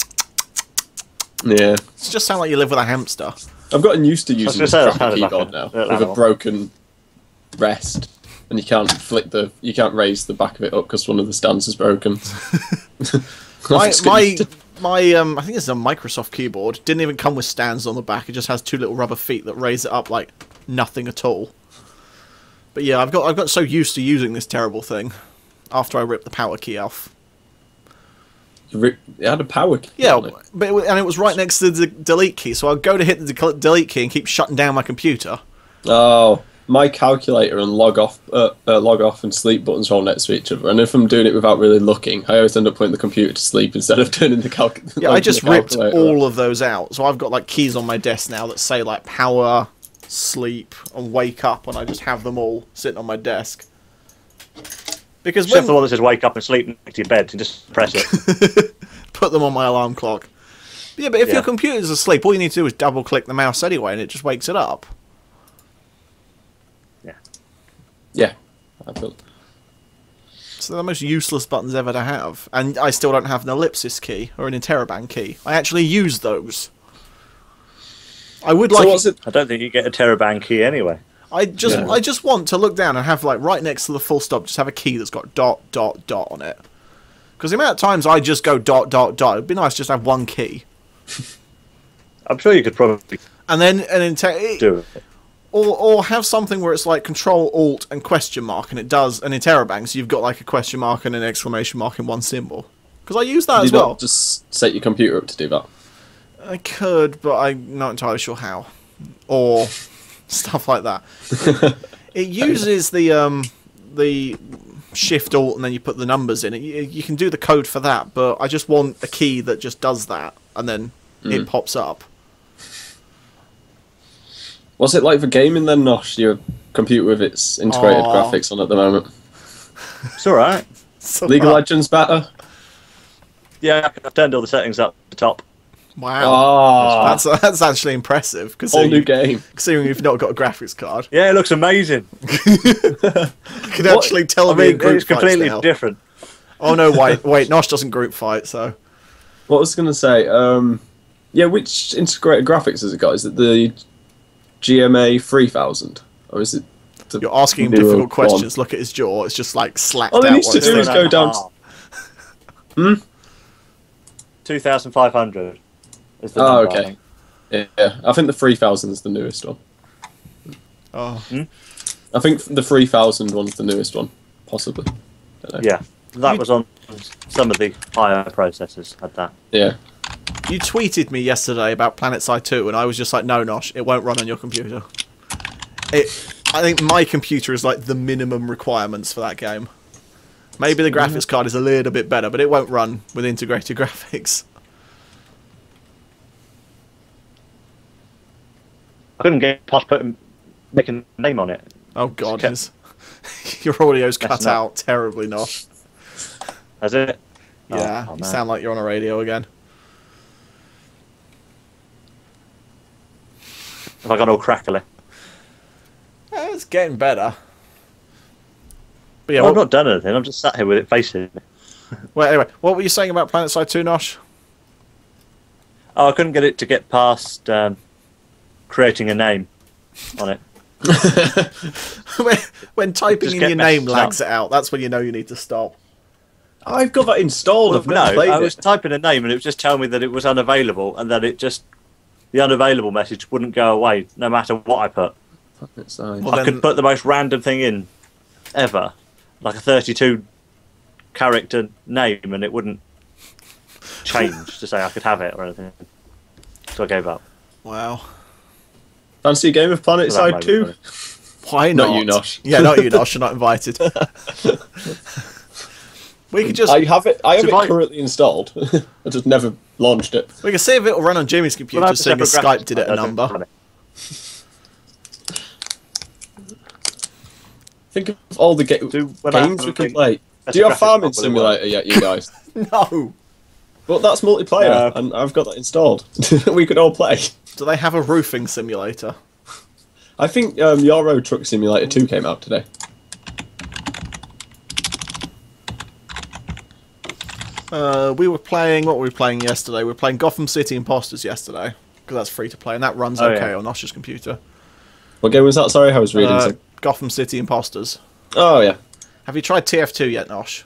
Yeah. It just sounds like you live with a hamster. I've gotten used to using gonna the say, that proper sounded like keyboard a now, little with a animal. broken rest, and you can't you can't raise the back of it up because one of the stands is broken. My, Just get used to- I think it's a Microsoft keyboard. Didn't even come with stands on the back. It just has two little rubber feet that raise it up like nothing at all. But yeah, I've got so used to using this terrible thing after I ripped the power key off. It had a power key. Yeah, on it. but it was right next to the delete key, so I'd go to hit the delete key and keep shutting down my computer. Oh, my calculator and log off and sleep buttons are all next to each other, and if I'm doing it without really looking, I always end up putting the computer to sleep instead of turning the calculator. Yeah, I just ripped all of those out, so I've got like keys on my desk now that say like power, sleep, and wake up, and I just have them all sitting on my desk. Because Except the when one that says wake up and sleep next to your bed, and just press it. put them on my alarm clock. Yeah, but if Yeah. your computer's asleep, all you need to do is double click the mouse anyway, and it just wakes it up. Yeah, I feel. So they're the most useless buttons ever to have. And I still don't have an ellipsis key or an interrobang key. I actually use those. I would like. So what's it? I don't think you get a Terabang key anyway. I just Yeah. I just want to look down and have like right next to the full stop, just have a key that's got dot dot dot on it. Because the amount of times I just go dot dot dot, it'd be nice just to have one key. I'm sure you could probably And then do it. or have something where it's like Control Alt and question mark, and it does an interrobang, so you've got like a question mark and an exclamation mark in one symbol. Because I use that Did as you well. not just set your computer up to do that? I could, but I'm not entirely sure how. Or stuff like that. It uses the Shift Alt and then you put the numbers in it. You can do the code for that, but I just want a key that just does that, and then it pops up. What's it like for gaming then, Nosh? Your computer with its integrated Aw. graphics on at the moment. It's alright. So, League of Legends better? Yeah, I've turned all the settings up at the top. wow. Oh, That's actually impressive, whole new game. considering you've not got a graphics card. Yeah, it looks amazing. You can What- actually tell I me in mean, group it's completely fights now. different. Oh no, wait, Nosh doesn't group fight, so... What was I going to say? Yeah, which integrated graphics has it got? Is it the GMA 3000? Or is it the You're asking him newer difficult one? questions, look at his jaw, it's just like slapped All out. he needs to once. do is go down. 2,500 is the Oh, number, I okay. think. Yeah, I think the 3000 is the newest one. Oh. I think the 3000 one's the newest one, possibly. Don't know. Yeah, that was on some of the higher processors had that. Yeah. You tweeted me yesterday about PlanetSide 2, and I was just like, no, Nosh, it won't run on your computer. I think my computer is like the minimum requirements for that game. Maybe the graphics card is a little bit better, but it won't run with integrated graphics. I couldn't get past making a name on it. Oh god, Just your audio's cut messing up. out terribly, Nosh. Has it? Yeah, Oh, you man. sound like you're on a radio again. Have I gone all crackly? It's getting better. But yeah, Well, I've not done anything. I'm just sat here with it facing me. well, anyway, what were you saying about PlanetSide 2, Nosh? Oh, I couldn't get it to get past creating a name on it. when typing Just in get your name messed lags it out, that's when you know you need to stop. I've got that installed. Well, I've never no, played I it. was typing a name and it was just telling me that it was unavailable, and that the unavailable message wouldn't go away no matter what I put. PlanetSide. Well, I then- could put the most random thing in ever, like a 32 character name, and it wouldn't change to say I could have it or anything. So I gave up. Wow. Fancy a game of So that PlanetSide made me 2? funny. Why not? Not you, Nosh. Yeah, not you, Nosh. You're not invited. We could just I have it So currently installed. I just never launched it. we could see if it'll run on Jimmy's computer, Well, that's a seeing as separate Skype did it graphics a card, number. that's Think of all the when I games we can think play. that's Do you a have graphics Farming card, will it work? Simulator yet, you guys? No. Well, that's multiplayer, No. and I've got that installed. We could all play. Do they have a roofing simulator? I think Euro Truck Simulator 2 came out today. We were playing. What were we playing yesterday? We were playing Gotham City Imposters yesterday because that's free to play and that runs Oh, okay yeah. on Nosh's computer. What game was that? Sorry, I was reading some. Gotham City Imposters. Oh, yeah. Have you tried TF2 yet, Nosh?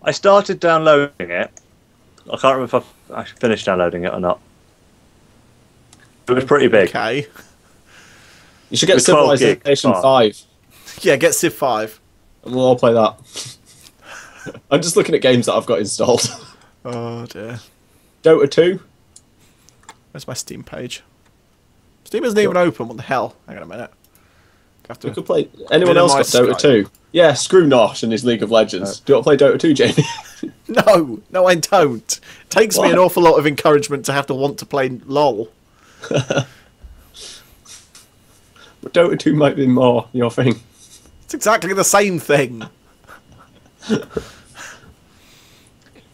I started downloading it. I can't remember if I finished downloading it or not. It was pretty big. Okay. You should get With 12 gig. Civilization Oh. 5, Yeah, get Civ 5. and we'll all play that. I'm just looking at games that I've got installed. Oh dear. Dota 2. Where's my Steam page? Steam isn't even open. What the hell? Hang on a minute. Have We to... could play. Anyone else got Minimise Dota Skype. 2? Yeah, screw Nosh and his League of Legends. Do you want to play Dota 2, Jamie? No, I don't. It takes me Why? an awful lot of encouragement to have to want to play LOL. But Dota 2 might be more your thing. It's exactly the same thing.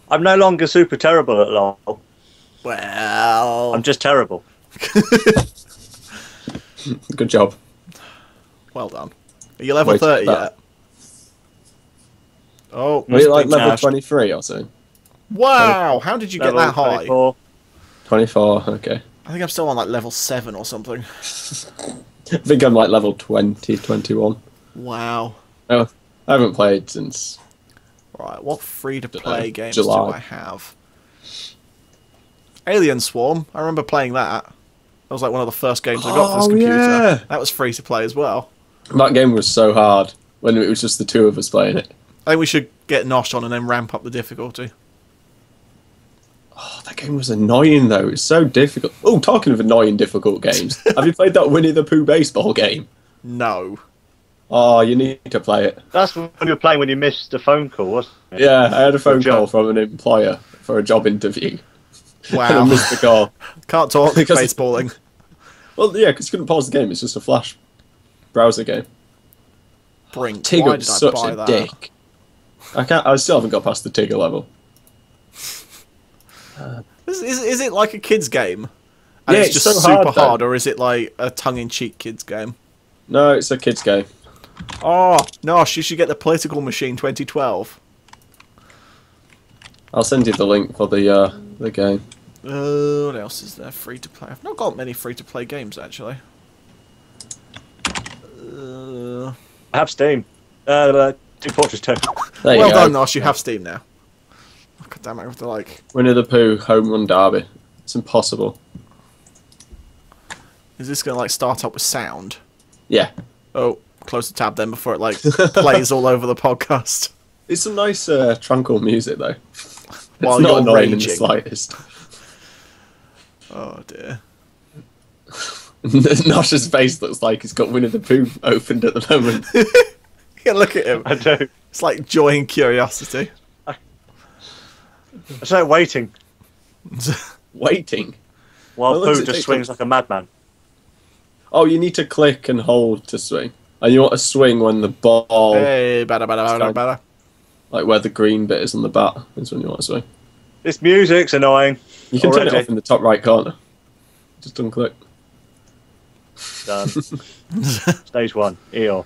I'm no longer super terrible at LoL. Well, I'm just terrible. Good job. well done. Are you level Wait, 30 that- yet? Oh, Were you like speak level now. 23 or something? Wow, how did you get Level that high? 24. 24, okay. I think I'm still on like level 7 or something. I think I'm like level 20, 21. Wow. Oh, I haven't played since. Right, what free-to-play Dunno, games July. do I have? Alien Swarm. I remember playing that. That was like one of the first games I got for this Oh, computer. yeah. That was free-to-play as well. That game was so hard when it was just the two of us playing it. I think we should get Nosh on and then ramp up the difficulty. Oh, that game was annoying though. It's so difficult. Oh, talking of annoying, difficult games, have you played that Winnie the Pooh baseball game? No. Oh, you need to play it. That's when you were playing when you missed a phone call, wasn't it? Yeah, I had a phone job. call from an employer for a job interview. And I Wow. missed the call. Can't talk Because- baseballing. Well, yeah, because you couldn't pause the game. It's just a Flash browser game. Brink. Why Tigger did was I such buy a that? dick. I still haven't got past the Tigger level. Is it like a kid's game? And Yeah, it's it's just so hard, super though. hard, or is it like a tongue-in-cheek kids game? No, it's a kids game. Oh, Nosh, you should get the Political Machine 2012. I'll send you the link for the game. What else is there free to play? I've not got many free to play games actually. I have Steam. Team Fortress 2. There Well you go. done, Nosh. You have Steam now. Oh, God damn it! I have to like. Winnie the Pooh home run derby. It's impossible. Is this gonna like start up with sound? Yeah, Oh, close the tab then before it like plays all over the podcast. it's some nice tranquil music though. While It's not you're annoying in the raging. slightest. Oh dear. Nosh's face looks like he's got Winnie the Pooh opened at the moment. Yeah, look at him. I do. It's like joy and curiosity. It's like waiting Waiting. while How long does Pooh it just take swings them? like a madman. Oh, you need to click and hold to swing. And you want to swing when the ball, Hey, bada bada bada bada. like where the green bit is on the bat, is when you want to swing. This music's annoying. You can turn it Already. off in the top right corner. Just unclick. Done. Stage 1. Eeyore.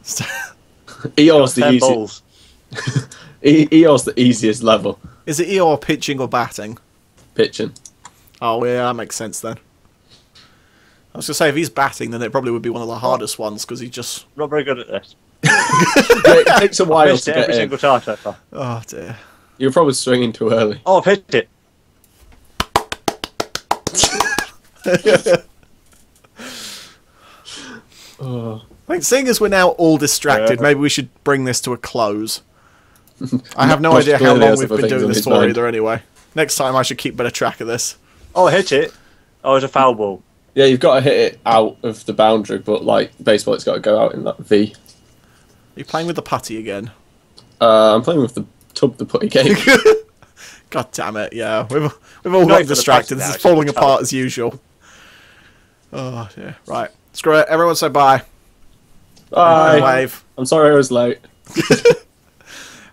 Eeyore's the 10 easiest. balls. Eeyore's the easiest level. Is it Eeyore pitching or batting? Pitching. Oh, yeah, that makes sense then. I was going to say, if he's batting, then it probably would be one of the hardest ones, because he just... Not very good at this. It takes a while Missed to it get every in. single time so far. Oh, dear. You're probably swinging too early. Oh, I've hit it. Oh. I think seeing as we're now all distracted, Yeah. maybe we should bring this to a close. I have no Josh idea how clearly long has we've other been things doing on this his for mind. either anyway. Next time I should keep better track of this. Oh, I hit it. Oh, it's a foul ball. Yeah, you've got to hit it out of the boundary, but like baseball, it's got to go out in that V. Are you playing with the putty again? I'm playing with the tub, the putty game. God damn it, yeah. We've all Not got even the distracted. putty This now, is falling it's just apart as usual. Oh, dear. Right. Screw it. Everyone say bye. Bye. Wave. I'm sorry I was late.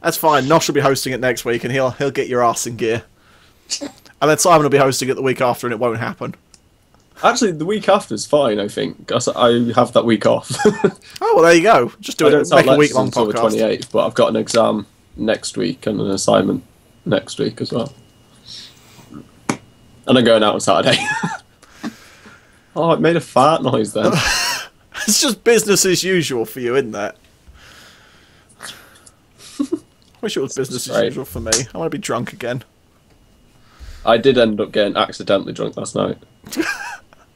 That's fine. Nosh will be hosting it next week, and he'll get your ass in gear. And then Simon will be hosting it the week after, and it won't happen. Actually, the week after is fine, I think. 'Cause I have that week off. Oh, well, there you go. Just do I it. don't start Make a lectures week-long until the podcast. 28th, but I've got an exam next week and an assignment next week as well. And I'm going out on Saturday. Oh, it made a fart noise then. It's just business as usual for you, isn't it? Wish it was business as Right. usual for me. I want to be drunk again. I did end up getting accidentally drunk last night.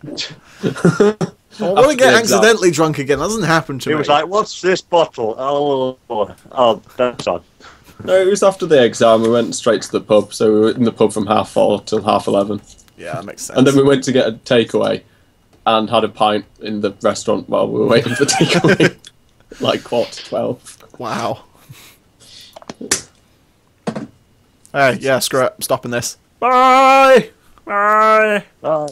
I want to get the exam. accidentally drunk again. That doesn't happen to He me. was like, "What's this bottle?" Oh, that's on. No, it was after the exam. We went straight to the pub, so we were in the pub from 4:30 till 11:30. Yeah, that makes sense. And then we went to get a takeaway and had a pint in the restaurant while we were waiting for the takeaway. Like 11:45. Wow. Hey, yeah, screw it. I'm stopping this. Bye! Bye! Oh.